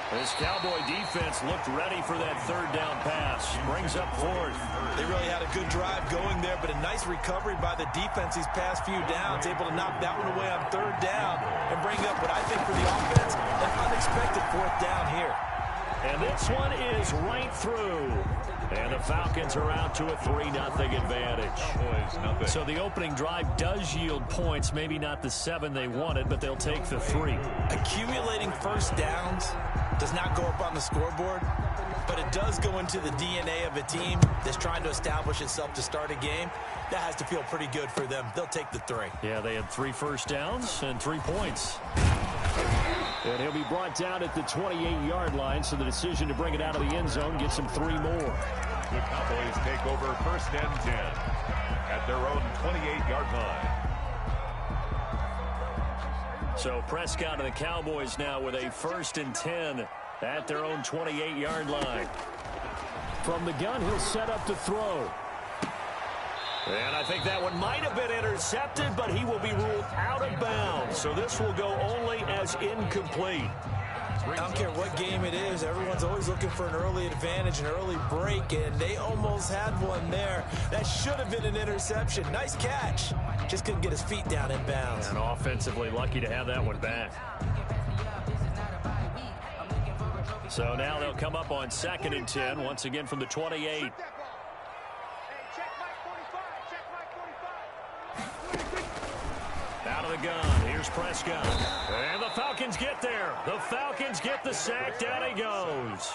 This Cowboy defense looked ready for that 3rd down pass. Brings up 4th. They really had a good drive going there, but a nice recovery by the defense these past few downs. Able to knock that one away on 3rd down and bring up what I think for the offense, an unexpected 4th down here. And this one is right through. And the Falcons are out to a 3-0 advantage. So the opening drive does yield points, maybe not the 7 they wanted, but they'll take the 3. Accumulating first downs does not go up on the scoreboard, but it does go into the DNA of a team that's trying to establish itself to start a game. That has to feel pretty good for them. They'll take the 3. Yeah, they had 3 first downs and 3 points. And he'll be brought down at the 28-yard line, so the decision to bring it out of the end zone gets him 3 more. The Cowboys take over 1st and 10 at their own 28-yard line. So Prescott and the Cowboys now with a 1st and 10 at their own 28-yard line. From the gun, he'll set up to throw. And I think that one might have been intercepted, but he will be ruled out of bounds. So this will go only as incomplete. I don't care what game it is. Everyone's always looking for an early advantage, an early break, and they almost had one there. That should have been an interception. Nice catch. Just couldn't get his feet down in bounds. And offensively lucky to have that one back. So now they'll come up on 2nd and 10, once again from the 28. Out of the gun, here's Prescott. And the Falcons get there. The Falcons get the sack. Down he goes.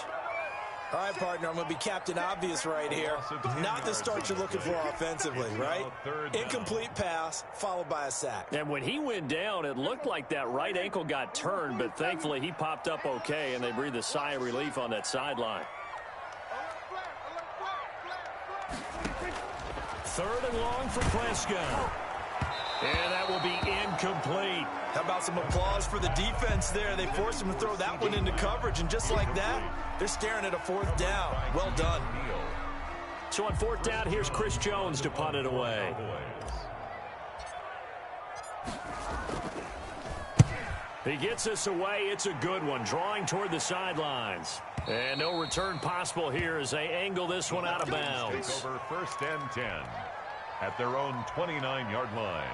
All right, partner, I'm going to be Captain Obvious right here. Not the start you're looking for offensively, right? Incomplete pass, followed by a sack. And when he went down, it looked like that right ankle got turned, but thankfully he popped up okay, and they breathed a sigh of relief on that sideline. 3rd and long for Prescott. And that will be incomplete. How about some applause for the defense there? They forced him to throw that one into coverage, and just like that, they're staring at a 4th down. Well done. So on 4th down, here's Chris Jones to punt it away. He gets us away. It's a good one, drawing toward the sidelines. And no return possible here as they angle this one out of bounds. Take over 1st and 10 at their own 29-yard line.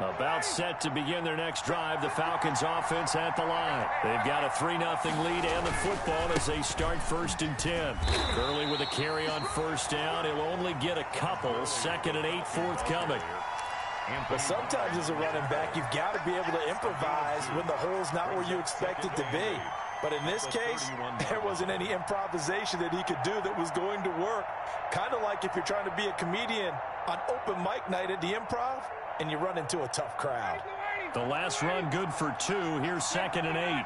About set to begin their next drive, the Falcons offense at the line. They've got a 3-0 lead and the football as they start 1st and 10. Gurley with a carry on 1st down. He'll only get a couple. 2nd and 8 forthcoming. But sometimes as a running back, you've got to be able to improvise when the hole's not where you expect it to be. But in this case, there wasn't any improvisation that he could do that was going to work. Kind of like if you're trying to be a comedian on open mic night at the Improv and you run into a tough crowd. The last run good for 2. Here's 2nd and 8.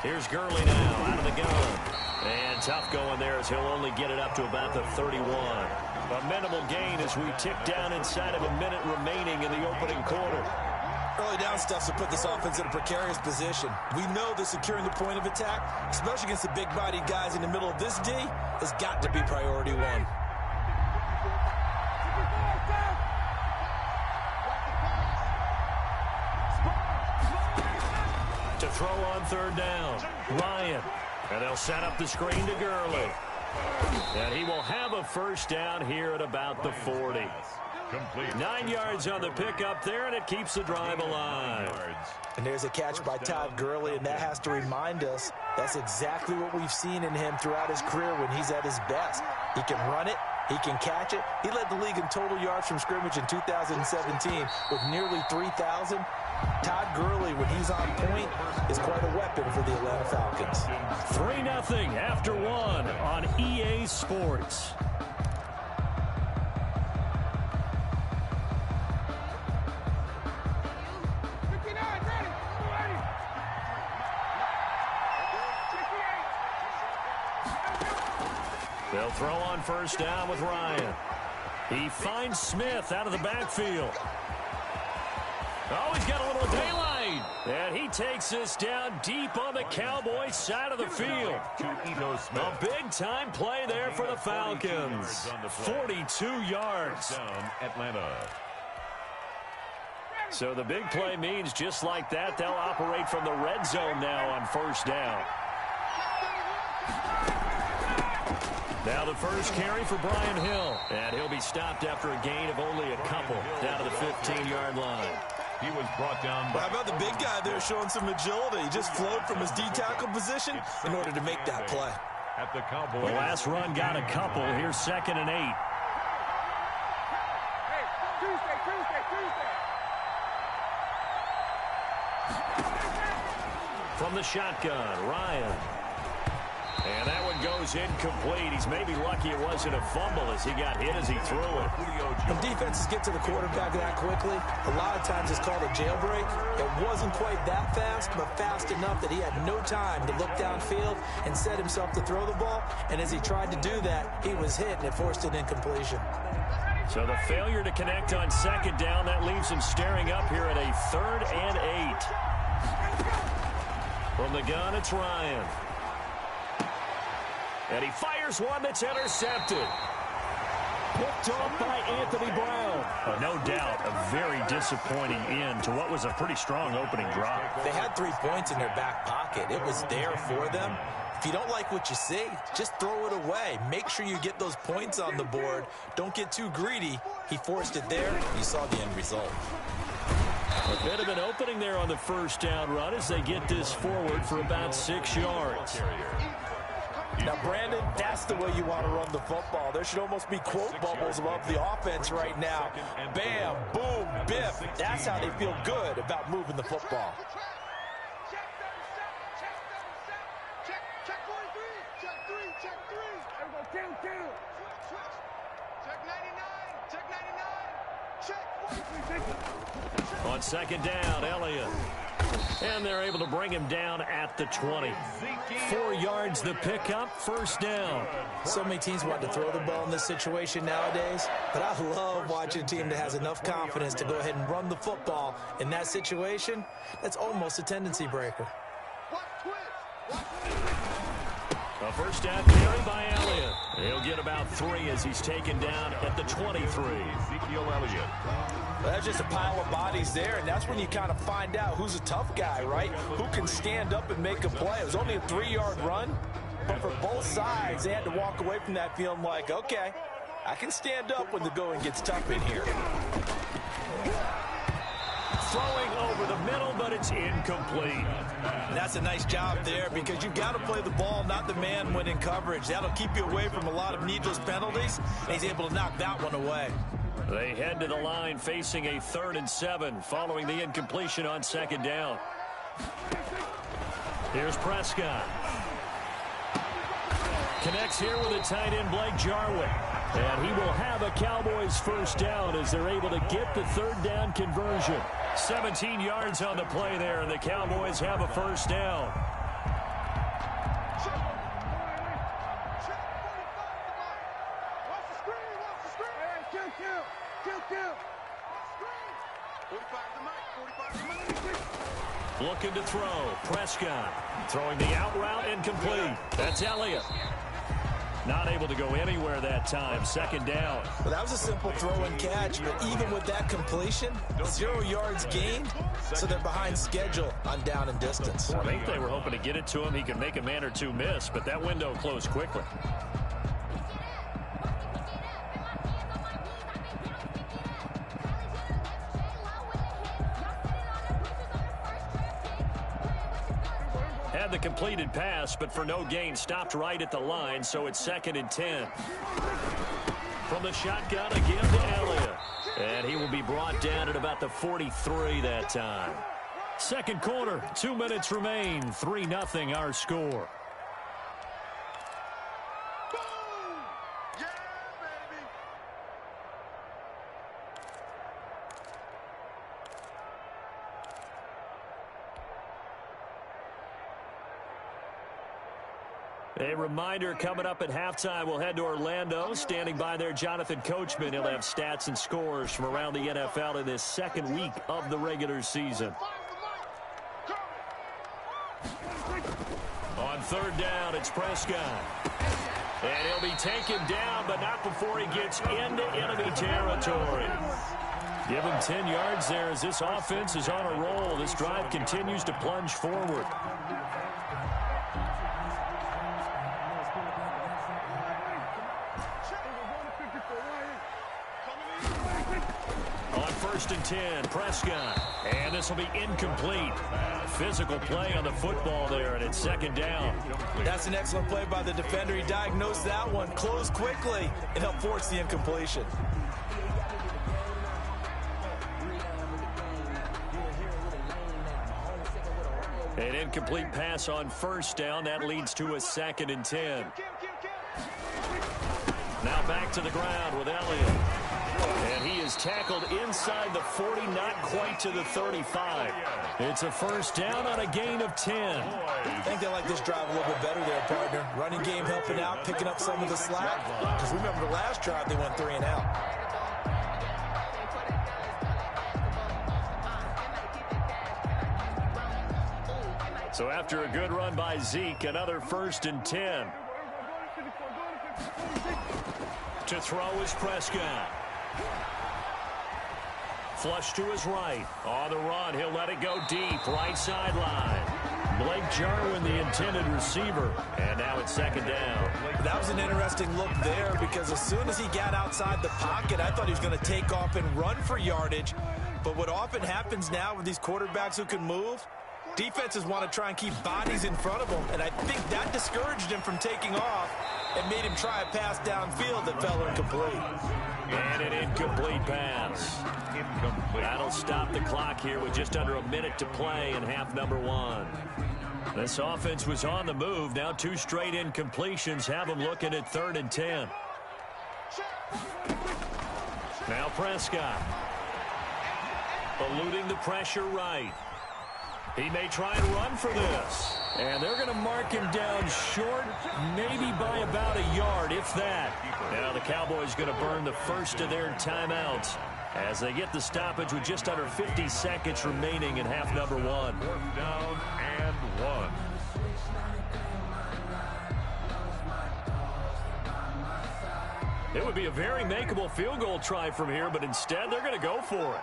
Here's Gurley now out of the gun. And tough going there as he'll only get it up to about the 31. A minimal gain as we tick down inside of a minute remaining in the opening quarter. Early down stuffs will put this offense in a precarious position. We know that securing the point of attack, especially against the big-bodied guys in the middle of this D, has got to be priority 1. To throw on 3rd down, Ryan. And they'll set up the screen to Gurley. And he will have a 1st down here at about the 40. Complete. 9 yards on the pickup there, and it keeps the drive alive. And there's a catch by Todd Gurley, and that has to remind us that's exactly what we've seen in him throughout his career when he's at his best. He can run it. He can catch it. He led the league in total yards from scrimmage in 2017 with nearly 3,000. Todd Gurley, when he's on point, is quite a weapon for the Atlanta Falcons. 3-0 after 1 on EA Sports. They'll throw on 1st down with Ryan. He finds Smith out of the backfield. Oh, he's got a little daylight. And he takes this down deep on the Cowboys side of the field. A big-time play there for the Falcons. 42 yards. Atlanta. So the big play means just like that, they'll operate from the red zone now on 1st down. Now the first carry for Brian Hill. And he'll be stopped after a gain of only a couple down to the 15-yard line. He was brought down by... How about the big guy there showing some agility? He just flowed from his D-tackle position in order to make that play. At the Cowboys. The last run got a couple. Here's 2nd and 8. From the shotgun, Ryan. And that one goes incomplete. He's maybe lucky it wasn't a fumble as he got hit as he threw it. When defenses get to the quarterback that quickly, a lot of times it's called a jailbreak. It wasn't quite that fast, but fast enough that he had no time to look downfield and set himself to throw the ball. And as he tried to do that, he was hit, and it forced an incompletion. So the failure to connect on second down, that leaves him staring up here at a 3rd and 8. From the gun, it's Ryan. And he fires one that's intercepted. Picked off by Anthony Brown. No doubt, a very disappointing end to what was a pretty strong opening drive. They had 3 points in their back pocket. It was there for them. If you don't like what you see, just throw it away. Make sure you get those points on the board. Don't get too greedy. He forced it there. You saw the end result. A bit of an opening there on the first down run as they get this forward for about 6 yards. Now, Brandon, that's the way you want to run the football. There should almost be quote bubbles above the offense right now. Bam, boom, biff. That's how they feel good about moving the football. On second down, Elliott. And they're able to bring him down at the 20. 4 yards the pickup, first down. So many teams want to throw the ball in this situation nowadays, but I love watching a team that has enough confidence to go ahead and run the football. In that situation, that's almost a tendency breaker. A first down carry by Elliott. He'll get about 3 as he's taken down at the 23. Ezekiel Elliott. Well, that's just a pile of bodies there, and that's when you kind of find out who's a tough guy, right? Who can stand up and make a play. It was only a 3-yard run, but for both sides, they had to walk away from that feeling like, okay, I can stand up when the going gets tough in here. Throwing over the middle, but it's incomplete. That's a nice job there because you've got to play the ball, not the man when in coverage. That'll keep you away from a lot of needless penalties, and he's able to knock that one away. They head to the line facing a 3rd and 7 following the incompletion on second down. Here's Prescott. Connects here with a tight end, Blake Jarwin. And he will have a Cowboys first down as they're able to get the 3rd down conversion. 17 yards on the play there, and the Cowboys have a first down. Looking to throw. Prescott throwing the out route, incomplete. That's Elliott. Not able to go anywhere that time. Second down. Well, that was a simple throw and catch, but even with that completion, 0 yards gained, so they're behind schedule on down and distance. I think they were hoping to get it to him. He could make a man or two miss, but that window closed quickly. Had the completed pass, but for no gain, stopped right at the line, so it's 2nd and 10. From the shotgun again to Elliott. And he will be brought down at about the 43 that time. Second quarter, 2 minutes remain. 3-0 our score. A reminder, coming up at halftime, we'll head to Orlando. Standing by there, Jonathan Coachman. He'll have stats and scores from around the NFL in this 2nd week of the regular season. On 3rd down, it's Prescott. And he'll be taken down, but not before he gets into enemy territory. Give him 10 yards there as this offense is on a roll. This drive continues to plunge forward. On 1st and 10, Prescott. And this will be incomplete. Physical play on the football there, and it's 2nd down. That's an excellent play by the defender. He diagnosed that one, closed quickly, and helped force the incompletion. An incomplete pass on first down. That leads to a 2nd and 10. Now back to the ground with Elliott. And he is tackled inside the 40, not quite to the 35. It's a first down on a gain of 10. I think they like this drive a little bit better there, partner. Running game helping out, picking up some of the slack. Because remember the last drive, they went 3 and out. So after a good run by Zeke, another 1st and 10. To throw is Prescott. Flush to his right. On the run, he'll let it go deep. Right sideline. Blake Jarwin, the intended receiver. And now it's 2nd down. That was an interesting look there because as soon as he got outside the pocket, I thought he was going to take off and run for yardage. But what often happens now with these quarterbacks who can move, defenses want to try and keep bodies in front of them. And I think that discouraged him from taking off and made him try a pass downfield that fell incomplete. And an incomplete pass. That'll stop the clock here with just under a minute to play in half number 1. This offense was on the move. Now 2 straight incompletions have them looking at 3rd and 10. Now Prescott. Eluding the pressure right. He may try and run for this. And they're going to mark him down short, maybe by about a yard, if that. Now the Cowboys going to burn the first of their timeouts as they get the stoppage with just under 50 seconds remaining in half number 1. 4th down and 1. It would be a very makeable field goal try from here, but instead they're going to go for it.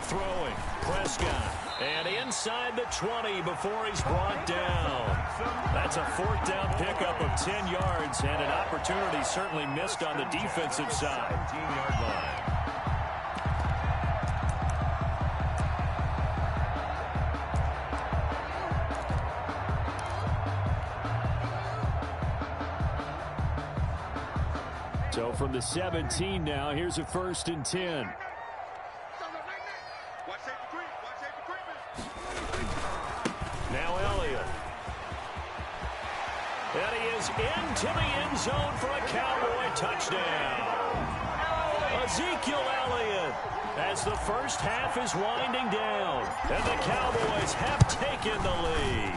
Throwing, Prescott, and inside the 20 before he's brought down. That's a 4th down pickup of 10 yards, and an opportunity certainly missed on the defensive side. 17-yard line. So from the 17 now, here's a 1st and 10. Now Elliott. And he is into the end zone for a Cowboy touchdown. Ezekiel Elliott, as the first half is winding down, and the Cowboys have taken the lead.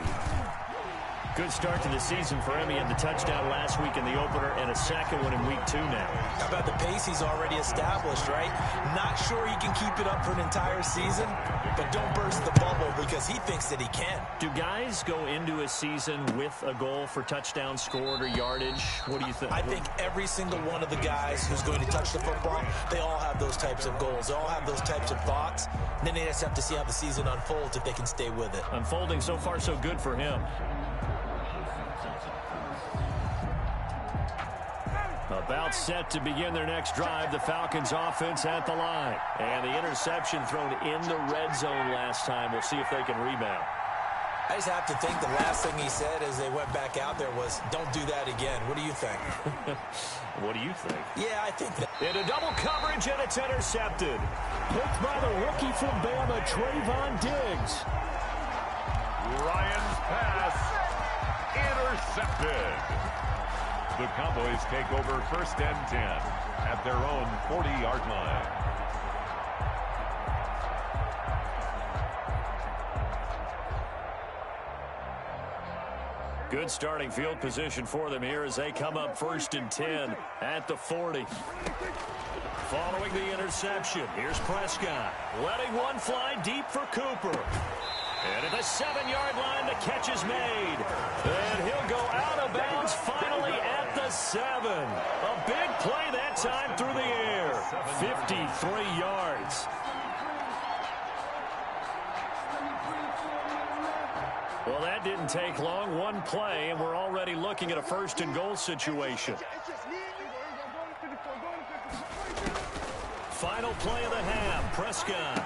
Good start to the season for him. He had the touchdown last week in the opener and a second one in week 2 now. How about the pace he's already established, right? Not sure he can keep it up for an entire season, but don't burst the bubble because he thinks that he can. Do guys go into a season with a goal for touchdowns scored or yardage? What do you think? I think every single one of the guys who's going to touch the football, they all have those types of goals. They all have those types of thoughts. And then they just have to see how the season unfolds if they can stay with it. Unfolding so far so good for him. About set to begin their next drive. The Falcons offense at the line. And the interception thrown in the red zone last time. We'll see if they can rebound. I just have to think the last thing he said as they went back out there was, don't do that again. What do you think? What do you think? Yeah, I think that. Into double coverage, and it's intercepted. Picked by the rookie from Bama, Trayvon Diggs. Ryan's pass intercepted. The Cowboys take over 1st and 10 at their own 40-yard line. Good starting field position for them here as they come up 1st and 10 at the 40. Following the interception, here's Prescott. Letting one fly deep for Cooper. And at the 7-yard line, the catch is made. And he'll go out of bounds finally at the 7. A big play that time through the air. 53 yards. Well, that didn't take long. One play, and we're already looking at a 1st and goal situation. Final play of the half. Prescott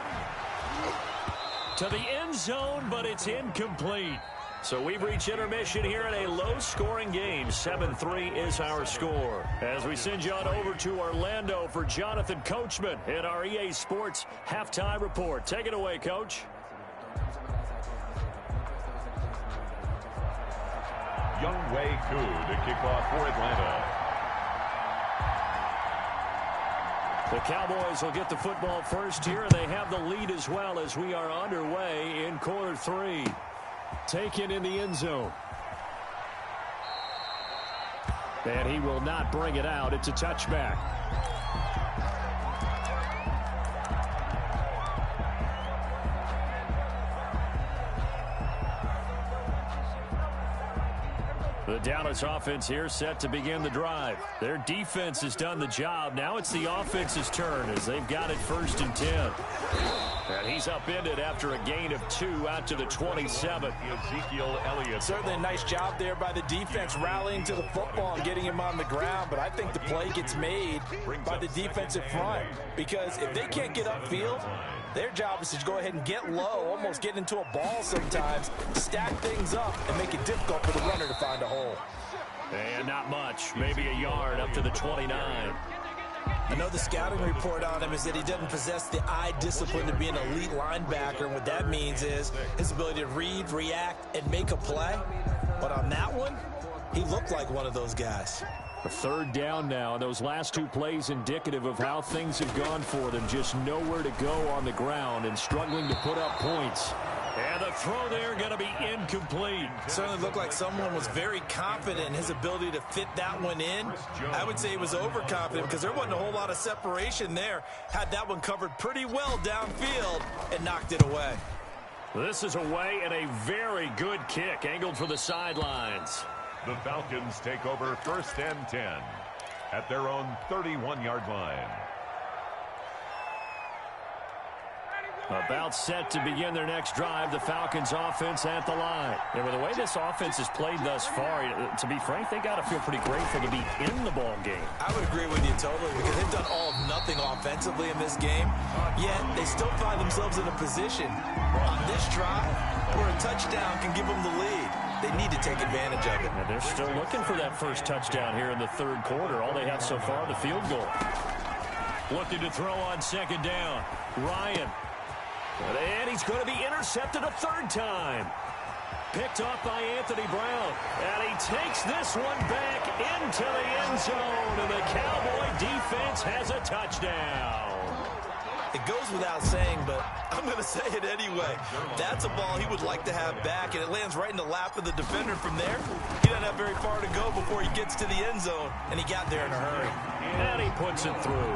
to the end zone, but it's incomplete. So we've reached intermission here in a low-scoring game. 7-3 is our score. As we send you on over to Orlando for Jonathan Coachman in our EA Sports Halftime Report. Take it away, Coach. Younghoe Koo to kick off for Atlanta. The Cowboys will get the football first here, and they have the lead as well as we are underway in quarter 3. Taken in the end zone. And he will not bring it out. It's a touchback. The Dallas offense here set to begin the drive. Their defense has done the job. Now it's the offense's turn as they've got it 1st and 10. And he's upended after a gain of 2 out to the 27. Ezekiel Elliott. Certainly a nice job there by the defense rallying to the football and getting him on the ground. But I think the play gets made by the defensive front. Because if they can't get upfield, their job is to go ahead and get low, almost get into a ball sometimes, stack things up, and make it difficult for the runner to find a hole. And not much, maybe a yard up to the 29. I know the scouting report on him is that he doesn't possess the eye discipline to be an elite linebacker, and what that means is his ability to read, react, and make a play. But on that one, he looked like one of those guys. A 3rd down now. Those last 2 plays indicative of how things have gone for them. Just nowhere to go on the ground and struggling to put up points. And the throw there going to be incomplete. Certainly looked like someone was very confident in his ability to fit that one in. I would say he was overconfident because there wasn't a whole lot of separation there. Had that one covered pretty well downfield and knocked it away. This is away and a very good kick angled for the sidelines. The Falcons take over 1st and 10 at their own 31-yard line. About set to begin their next drive, the Falcons offense at the line. And with the way this offense has played thus far, to be frank, they got to feel pretty grateful to be in the ball game. I would agree with you totally because they've done all of nothing offensively in this game, yet they still find themselves in a position on this drive where a touchdown can give them the lead. They need to take advantage of it. And they're still looking for that first touchdown here in the 3rd quarter. All they have so far, the field goal. Looking to throw on 2nd down. Ryan. And he's going to be intercepted a 3rd time. Picked off by Anthony Brown. And he takes this one back into the end zone. And the Cowboy defense has a touchdown. It goes without saying, but I'm going to say it anyway. That's a ball he would like to have back, and it lands right in the lap of the defender from there. He doesn't have very far to go before he gets to the end zone, and he got there in a hurry. And he puts it through.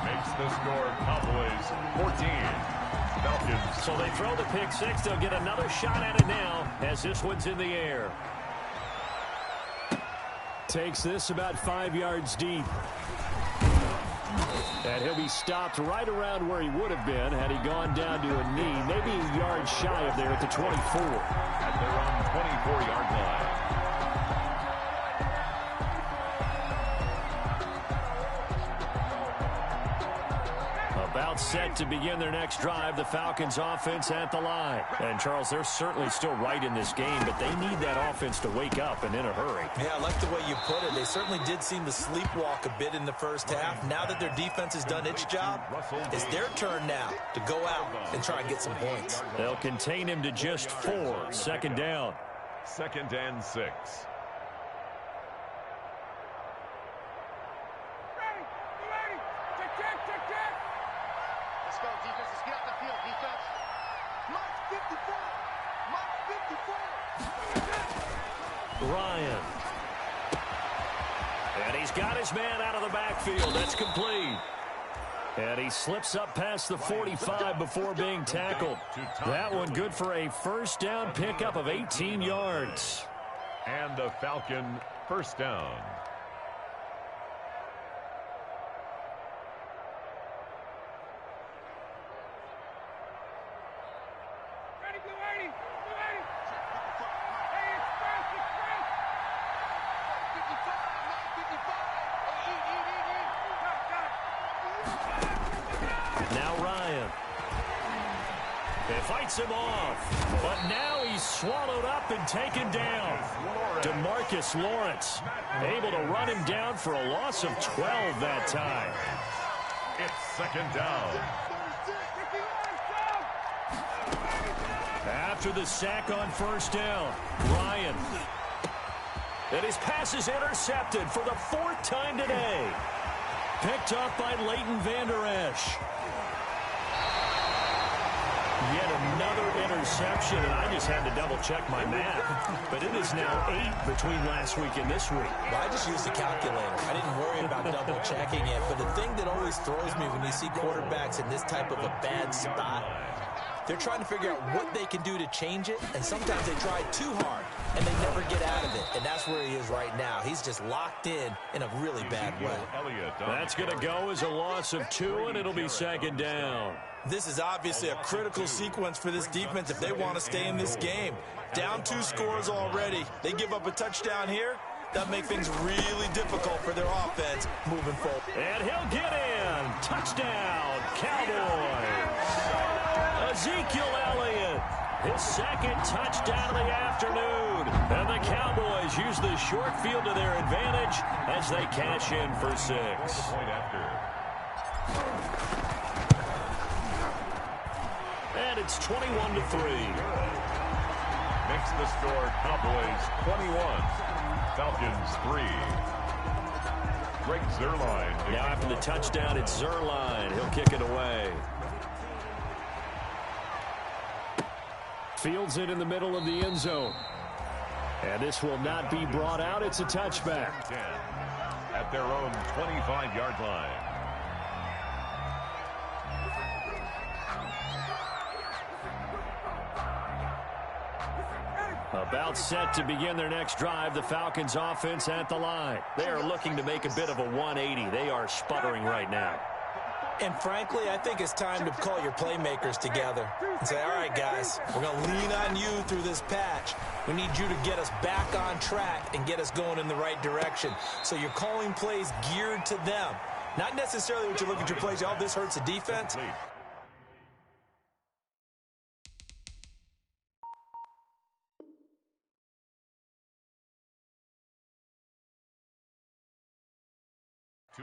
Makes the score Cowboys 14. Falcons. So they throw the pick 6. They'll get another shot at it now as this one's in the air. Takes this about 5 yards deep. And he'll be stopped right around where he would have been had he gone down to a knee. Maybe a yard shy of there at the 24. At their own 24-yard line. About set to begin their next drive, the Falcons offense at the line. And, Charles, they're certainly still right in this game, but they need that offense to wake up and in a hurry. Yeah, I like the way you put it. They certainly did seem to sleepwalk a bit in the first half. Now that their defense has done its job, it's their turn now to go out and try and get some points. They'll contain him to just 4. 2nd down. 2nd and 6. Ryan. And he's got his man out of the backfield. That's complete. And he slips up past the 45 before being tackled. That one good for a 1st down pickup of 18 yards. And the Falcon 1st down. It fights him off, but now he's swallowed up and taken down. DeMarcus Lawrence able to run him down for a loss of 12 that time. It's second down. After the sack on first down, Ryan. And his pass is intercepted for the 4th time today. Picked up by Leighton Vander Esch. Yet another interception, and I just had to double-check my math. But it is now 8 between last week and this week. Well, I just used the calculator. I didn't worry about double-checking it. But the thing that always throws me when you see quarterbacks in this type of a bad spot, they're trying to figure out what they can do to change it, and sometimes they try too hard, and they never get out of it. And that's where he is right now. He's just locked in a really bad way. That's going to go as a loss of 2, and it'll be second down. This is obviously a critical sequence for this defense if they want to stay in this game. Down 2 scores already. They give up a touchdown here. That'll make things really difficult for their offense moving forward. And he'll get in. Touchdown, Cowboys. Ezekiel Elliott, his 2nd touchdown of the afternoon. And the Cowboys use the short field to their advantage as they cash in for 6. And it's 21-3. Makes the score Cowboys 21, Falcons 3. Greg Zuerlein. Now after the touchdown, it's Zuerlein. He'll kick it away. Fields it in the middle of the end zone. And this will not be brought out. It's a touchback. At their own 25-yard line. About set to begin their next drive, the Falcons offense at the line. They are looking to make a bit of a 180. They are sputtering right now. And frankly, I think it's time to call your playmakers together and say, all right, guys, we're going to lean on you through this patch. We need you to get us back on track and get us going in the right direction. So you're calling plays geared to them. Not necessarily what you look at your plays, oh, this hurts the defense.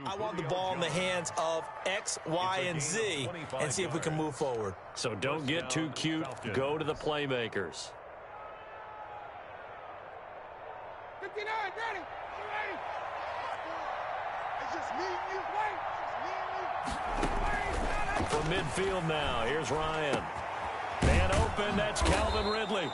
I want the ball in the hands of X, Y, and Z and see if we can move forward. So don't get too cute. Go to the playmakers. 59, ready. Ready. It's just me and you. Wait. From midfield now, here's Ryan. Man open, that's Calvin Ridley.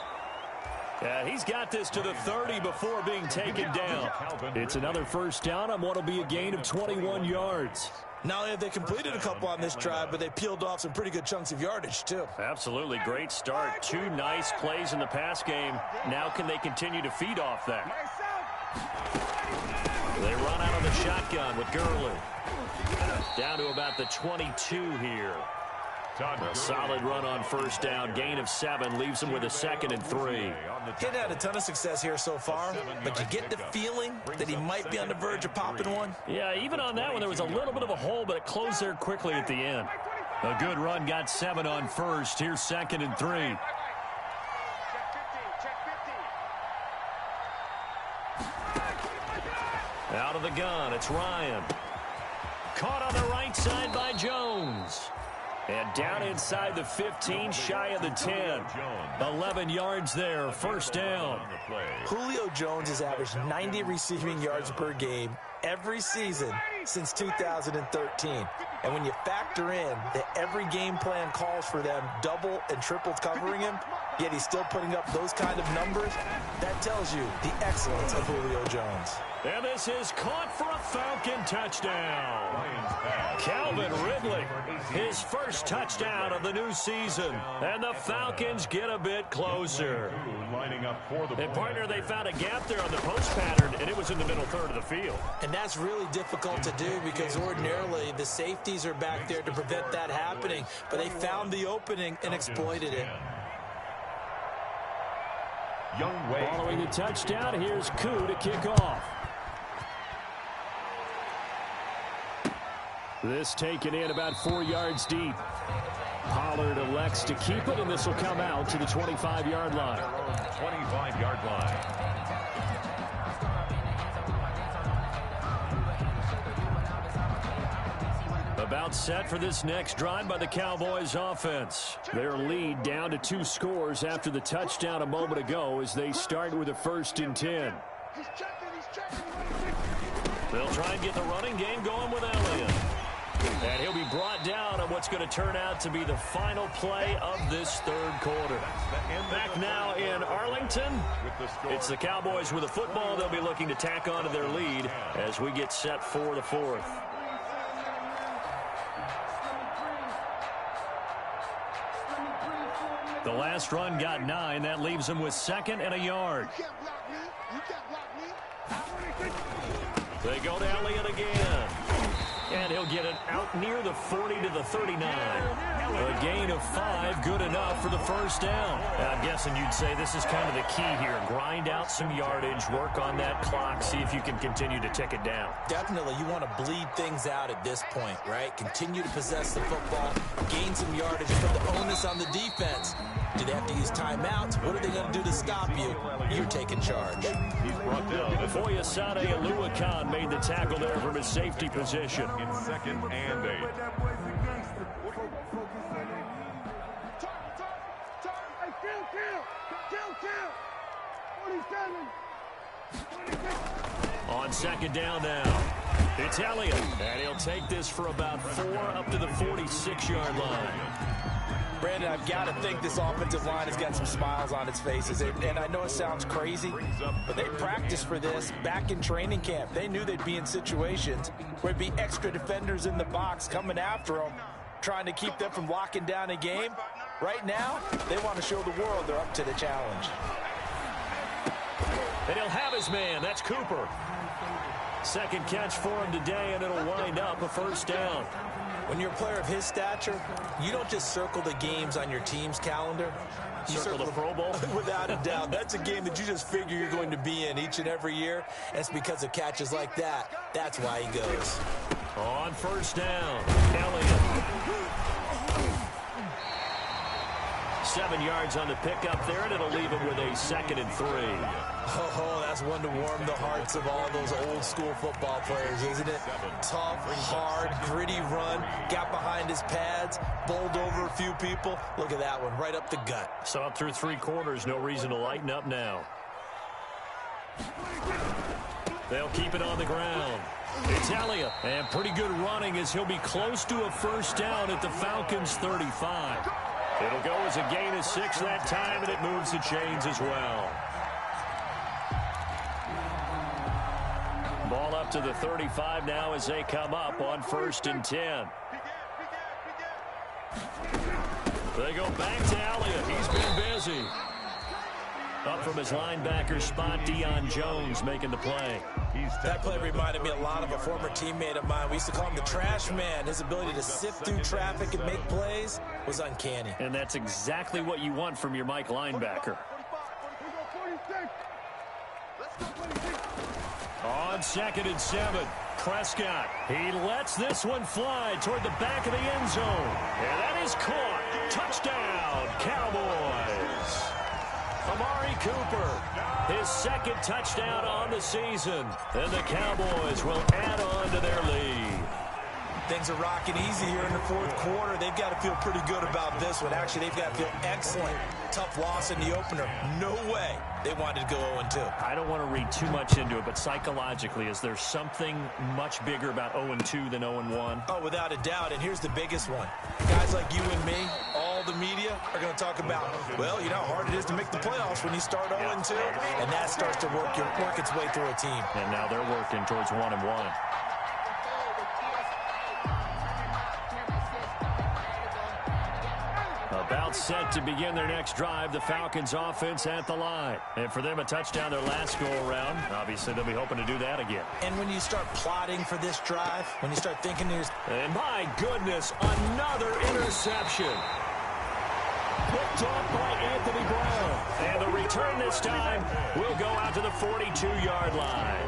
Yeah, he's got this to the 30 before being taken down. It's another first down on what will be a gain of 21 yards. Not only have they completed a couple on this drive, but they peeled off some pretty good chunks of yardage, too. Absolutely great start. 2 nice plays in the pass game. Now can they continue to feed off that? They run out of the shotgun with Gurley. Down to about the 22 here. A solid run on first down. Gain of 7 leaves them with a 2nd and 3. He hadn't had a ton of success here so far, but you get the feeling that he might be on the verge of popping one. Yeah, even on that one, there was a little bit of a hole, but it closed there quickly at the end. A good run, got 7 on first. Here's 2nd and 3. Out of the gun, it's Ryan. Caught on the right side by Jones. And down inside the 15, shy of the 10. 11 yards there, first down. Julio Jones has averaged 90 receiving yards per game every season since 2013. And when you factor in that every game plan calls for them double and triple covering him, yet he's still putting up those kind of numbers, that tells you the excellence of Julio Jones. And this is caught for a Falcon touchdown. Calvin Ridley, his first touchdown of the new season. And the Falcons get a bit closer. And partner, they found a gap there on the post pattern, and it was in the middle third of the field. And that's really difficult to do because ordinarily the safeties are back there to prevent that happening. But they found the opening and exploited it. Following the touchdown, here's Koo to kick off. This taken in about 4 yards deep. Pollard elects to keep it, and this will come out to the 25-yard line. 25-yard line. About set for this next drive by the Cowboys offense. Their lead down to 2 scores after the touchdown a moment ago as they start with a 1st and 10. He's checking. They'll try and get the running game going with Elliott. And he'll be brought down on what's going to turn out to be the final play of this 3rd quarter. Back now in Arlington. It's the Cowboys with a football. They'll be looking to tack on to their lead as we get set for the 4th. The last run got 9. That leaves them with 2nd and a yard. You can't block me. They go to Elliott again. And he'll get it out near the 40 to the 39. A gain of 5, good enough for the 1st down. I'm guessing you'd say this is kind of the key here. Grind out some yardage, work on that clock, see if you can continue to tick it down. Definitely, you want to bleed things out at this point, right? Continue to possess the football, gain some yardage, put the onus on the defense. Do they have to use timeouts? What are they going to do to stop you? You're taking charge. He's brought down. Foyesade Aluakan made the tackle there from his safety position. In 2nd and 8. On 2nd down now, it's Elliott, and he'll take this for about 4 up to the 46-yard line. Brandon, I've got to think this offensive line has got some smiles on its faces. And I know it sounds crazy, but they practiced for this back in training camp. They knew they'd be in situations where there'd be extra defenders in the box coming after them, trying to keep them from locking down a game. Right now, they want to show the world they're up to the challenge. And he'll have his man. That's Cooper. 2nd catch for him today, and it'll wind up a 1st down. When you're a player of his stature, you don't just circle the games on your team's calendar. You circle the Pro Bowl? Without a doubt. That's a game that you just figure you're going to be in each and every year. And it's because of catches like that. That's why he goes. On 1st down, Elliott. 7 yards on the pickup there, and it'll leave him with a 2nd and 3. Oh, that's one to warm the hearts of all those old school football players, isn't it? Tough, hard, gritty run, got behind his pads, bowled over a few people. Look at that one, right up the gut. Saw it through 3 quarters, no reason to lighten up now. They'll keep it on the ground. It's Elliott, and pretty good running as he'll be close to a 1st down at the Falcons' 35. It'll go as a gain of 6 that time, and it moves the chains as well. Ball up to the 35 now as they come up on 1st and 10. They go back to Elliott. He's been busy. Up from his linebacker spot, Deion Jones making the play. That play reminded me a lot of a former teammate of mine. We used to call him the trash man. His ability to sift through traffic and make plays was uncanny. And that's exactly what you want from your Mike linebacker. On 2nd and 7, Prescott. He lets this one fly toward the back of the end zone. And that is caught. Touchdown, Cowboys. Amari Cooper, his 2nd touchdown on the season. And the Cowboys will add on to their lead. Things are rocking easy here in the 4th quarter. They've got to feel pretty good about this one. Actually, they've got to feel excellent. Tough loss in the opener. No way they wanted to go 0-2. I don't want to read too much into it, but psychologically, is there something much bigger about 0-2 than 0-1? Oh, without a doubt, and here's the biggest one. Guys like you and me, all the media, are going to talk about, well, you know how hard it is to make the playoffs when you start 0-2, and that starts to work its way through a team. And now they're working towards 1-1. About set to begin their next drive, the Falcons offense at the line. And for them, a touchdown their last go-around. Obviously, they'll be hoping to do that again. And when you start plotting for this drive, when you start thinking there's... And my goodness, another interception. Picked picked off by Anthony Brown. And the return this time will go out to the 42-yard line.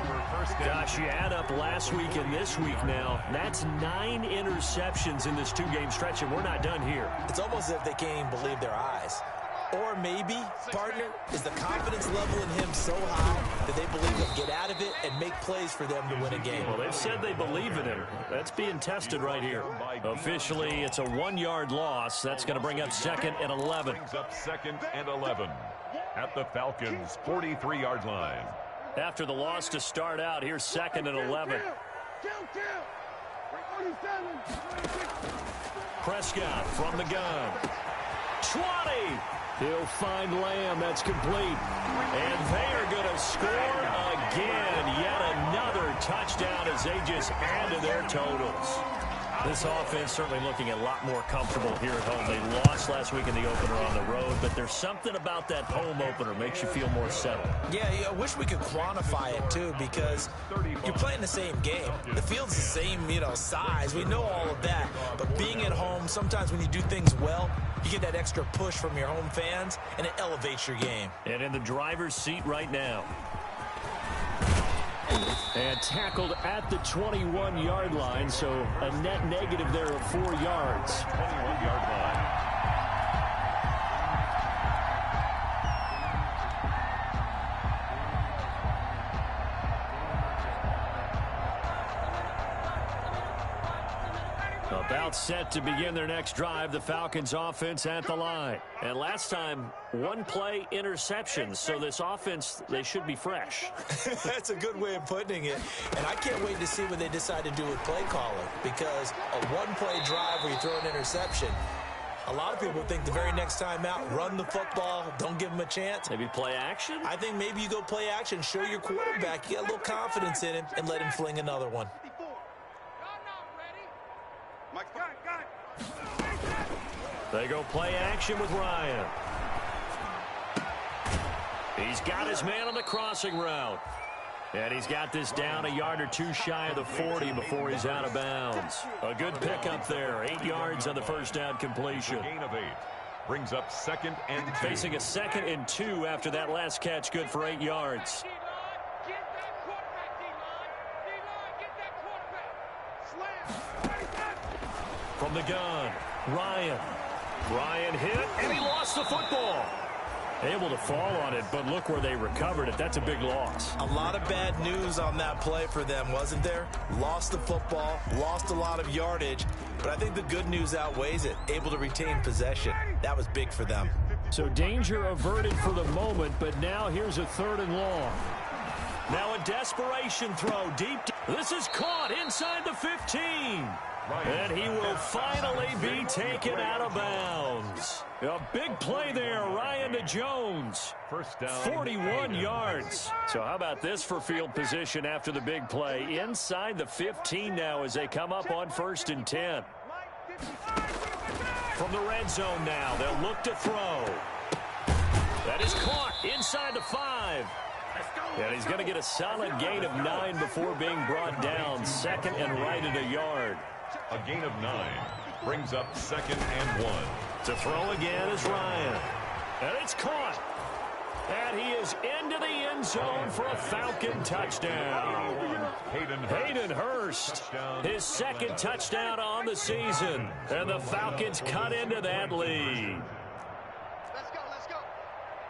Gosh, you add up last week and this week now. That's 9 interceptions in this 2-game stretch, and we're not done here. It's almost as if they can't even believe their eyes. Or maybe, partner, is the confidence level in him so high that they believe he'll get out of it and make plays for them to win a game. Well, they've said they believe in him. That's being tested right here. Officially, it's a 1-yard loss. That's going to bring up 2nd and 11. Brings up 2nd and 11 at the Falcons' 43-yard line. After the loss to start out, here's 2nd and 11. Prescott from the gun. 20. He'll find Lamb. That's complete. And they are going to score again. Yet another touchdown as they just add to their totals. This offense certainly looking a lot more comfortable here at home. They lost last week in the opener on the road, but there's something about that home opener makes you feel more settled. Yeah, I wish we could quantify it, too, because you're playing the same game. The field's the same, size. We know all of that. But being at home, sometimes when you do things well, you get that extra push from your home fans, and it elevates your game. And in the driver's seat right now. And tackled at the 21-yard line, so a net negative there of 4 yards. 21-yard line. About set to begin their next drive, the Falcons offense at the line. And last time, 1-play interceptions, so this offense, they should be fresh. That's a good way of putting it. And I can't wait to see what they decide to do with play calling, because a 1-play drive where you throw an interception, a lot of people think the very next time out, run the football, don't give them a chance. Maybe play action? I think maybe you go play action, show your quarterback, you get a little confidence in him, and let him fling another one. They go play action with Ryan. He's got his man on the crossing route. And he's got this down a yard or 2 shy of the 40 before he's out of bounds. A good pickup there. 8 yards on the first down completion. A gain of 8. Brings up 2nd and 2. Facing a 2nd and 2 after that last catch. Good for 8 yards. From the gun, Ryan hit, and he lost the football. Able to fall on it, but look where they recovered it. That's a big loss. A lot of bad news on that play for them, wasn't there? Lost the football, lost a lot of yardage, but I think the good news outweighs it. Able to retain possession. That was big for them. So danger averted for the moment, but now here's a 3rd and long. Now a desperation throw deep. This is caught inside the 15. And he will finally be taken out of bounds. A big play there, Ryan to Jones. First down. 41 yards. So how about this for field position after the big play? Inside the 15 now as they come up on 1st and 10. From the red zone now, they'll look to throw. That is caught inside the 5. And he's going to get a solid gain of 9 before being brought down. 2nd and right at a yard. A gain of 9 brings up 2nd and 1. To throw again is Ryan. And it's caught. And he is into the end zone for a Falcon touchdown. Hayden Hurst, his 2nd touchdown on the season. And the Falcons cut into that lead. Let's go.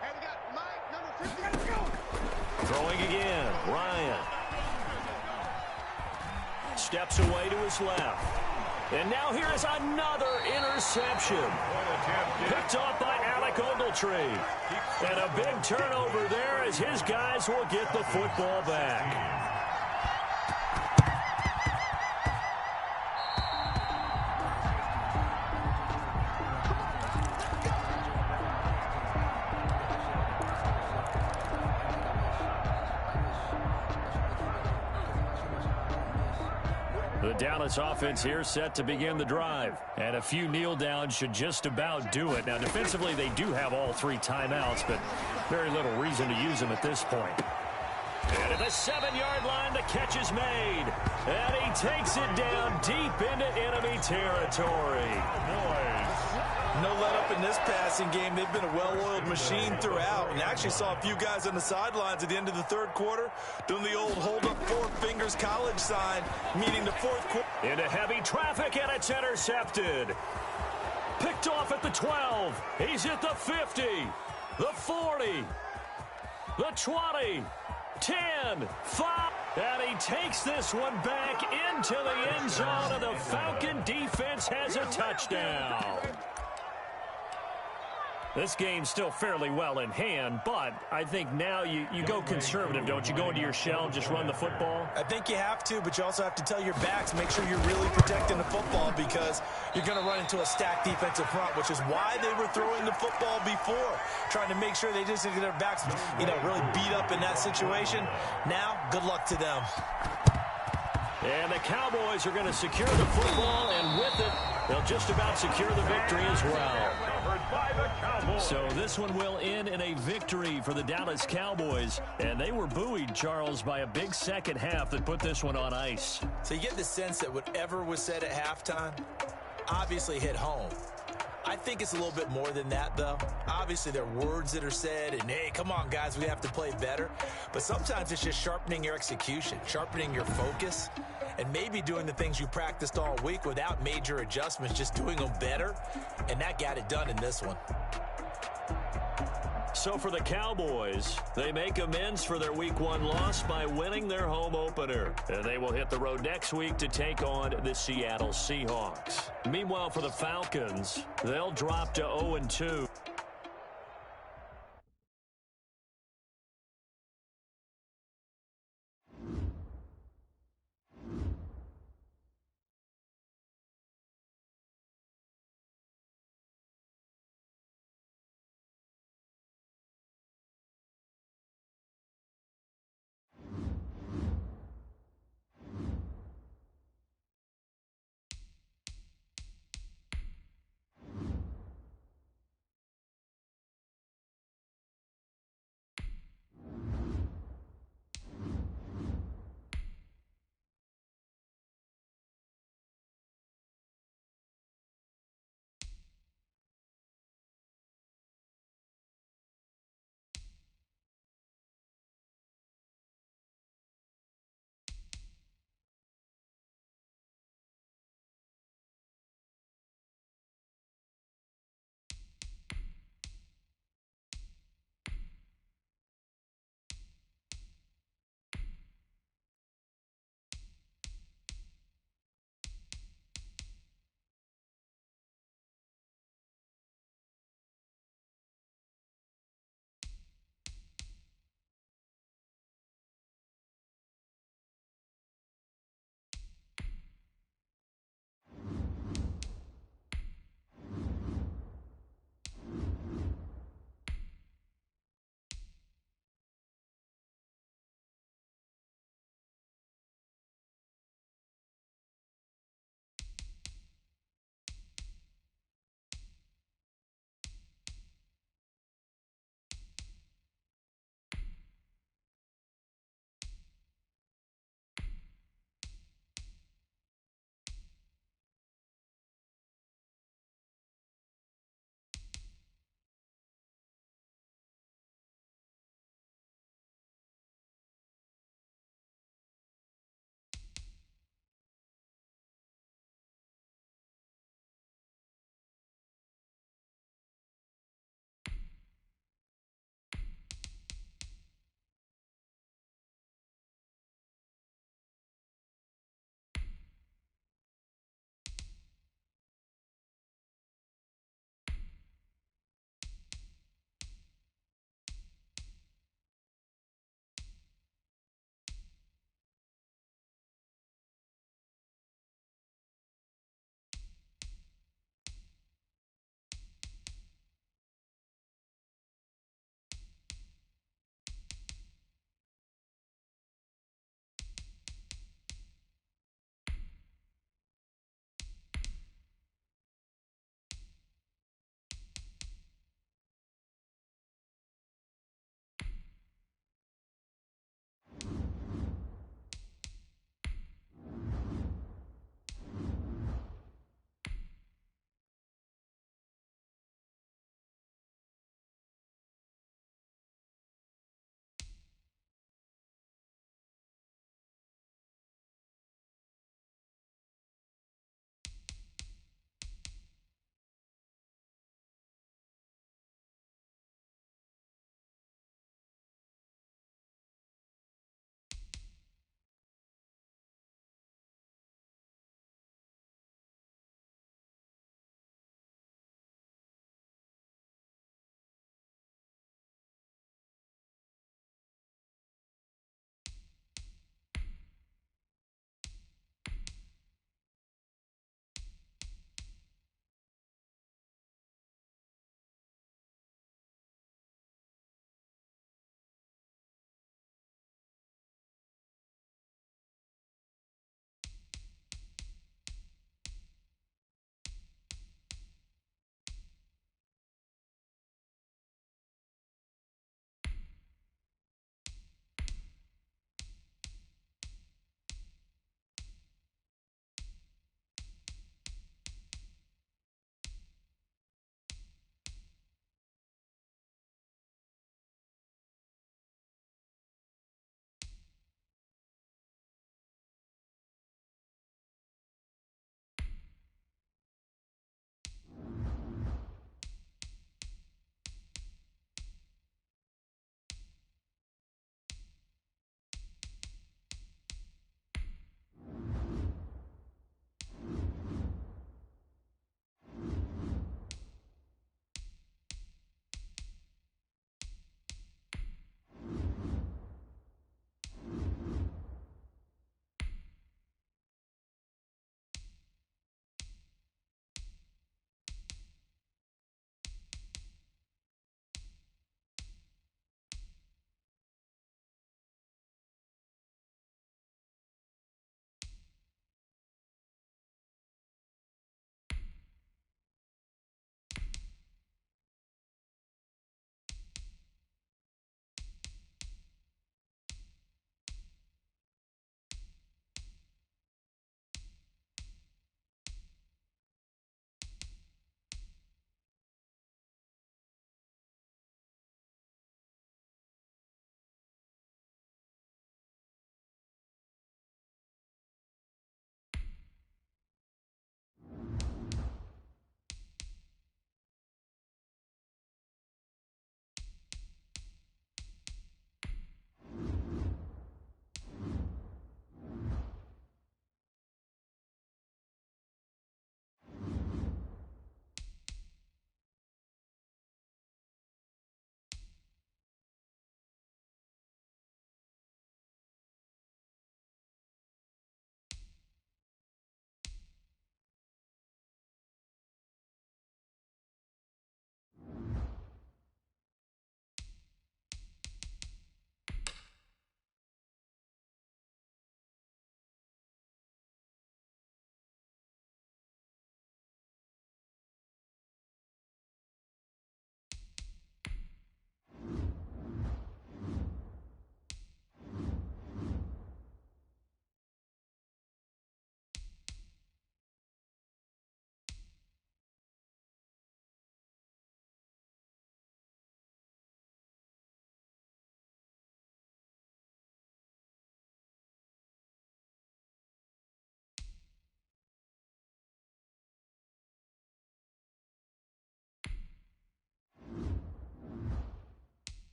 Hey, we got Mike, number 50. Let's go. Throwing again, Ryan. Steps away to his left. And now here is another interception. Picked off by Alec Ogletree. And a big turnover there as his guys will get the football back. The Dallas offense here set to begin the drive. And a few kneel downs should just about do it. Now, defensively, they do have all 3 timeouts, but very little reason to use them at this point. And at the 7-yard line, the catch is made. And he takes it down deep into enemy territory. Noise. No let up in this passing game. They've been a well-oiled machine throughout. And actually saw a few guys on the sidelines at the end of the third quarter doing the old hold up four fingers college sign, meaning the fourth quarter. Into heavy traffic, and it's intercepted. Picked off at the 12. He's at the 50, the 40, the 20, 10, 5. And he takes this one back into the end zone, and the Falcon defense has a touchdown. This game's still fairly well in hand, but I think now you go conservative, don't you? Go into your shell and just run the football? I think you have to, but you also have to tell your backs, make sure you're really protecting the football because you're going to run into a stacked defensive front, which is why they were throwing the football before, trying to make sure they just get their backs, really beat up in that situation. Now, good luck to them. And the Cowboys are going to secure the football, and with it, they'll just about secure the victory as well. So this one will end in a victory for the Dallas Cowboys, and they were buoyed, Charles, by a big second half that put this one on ice. So you get the sense that whatever was said at halftime obviously hit home. I think it's a little bit more than that, though. Obviously, there are words that are said, and, hey, come on, guys, we have to play better. But sometimes it's just sharpening your execution, sharpening your focus, and maybe doing the things you practiced all week without major adjustments, just doing them better, and that got it done in this one. So for the Cowboys, they make amends for their Week 1 loss by winning their home opener. And they will hit the road next week to take on the Seattle Seahawks. Meanwhile, for the Falcons, they'll drop to 0-2.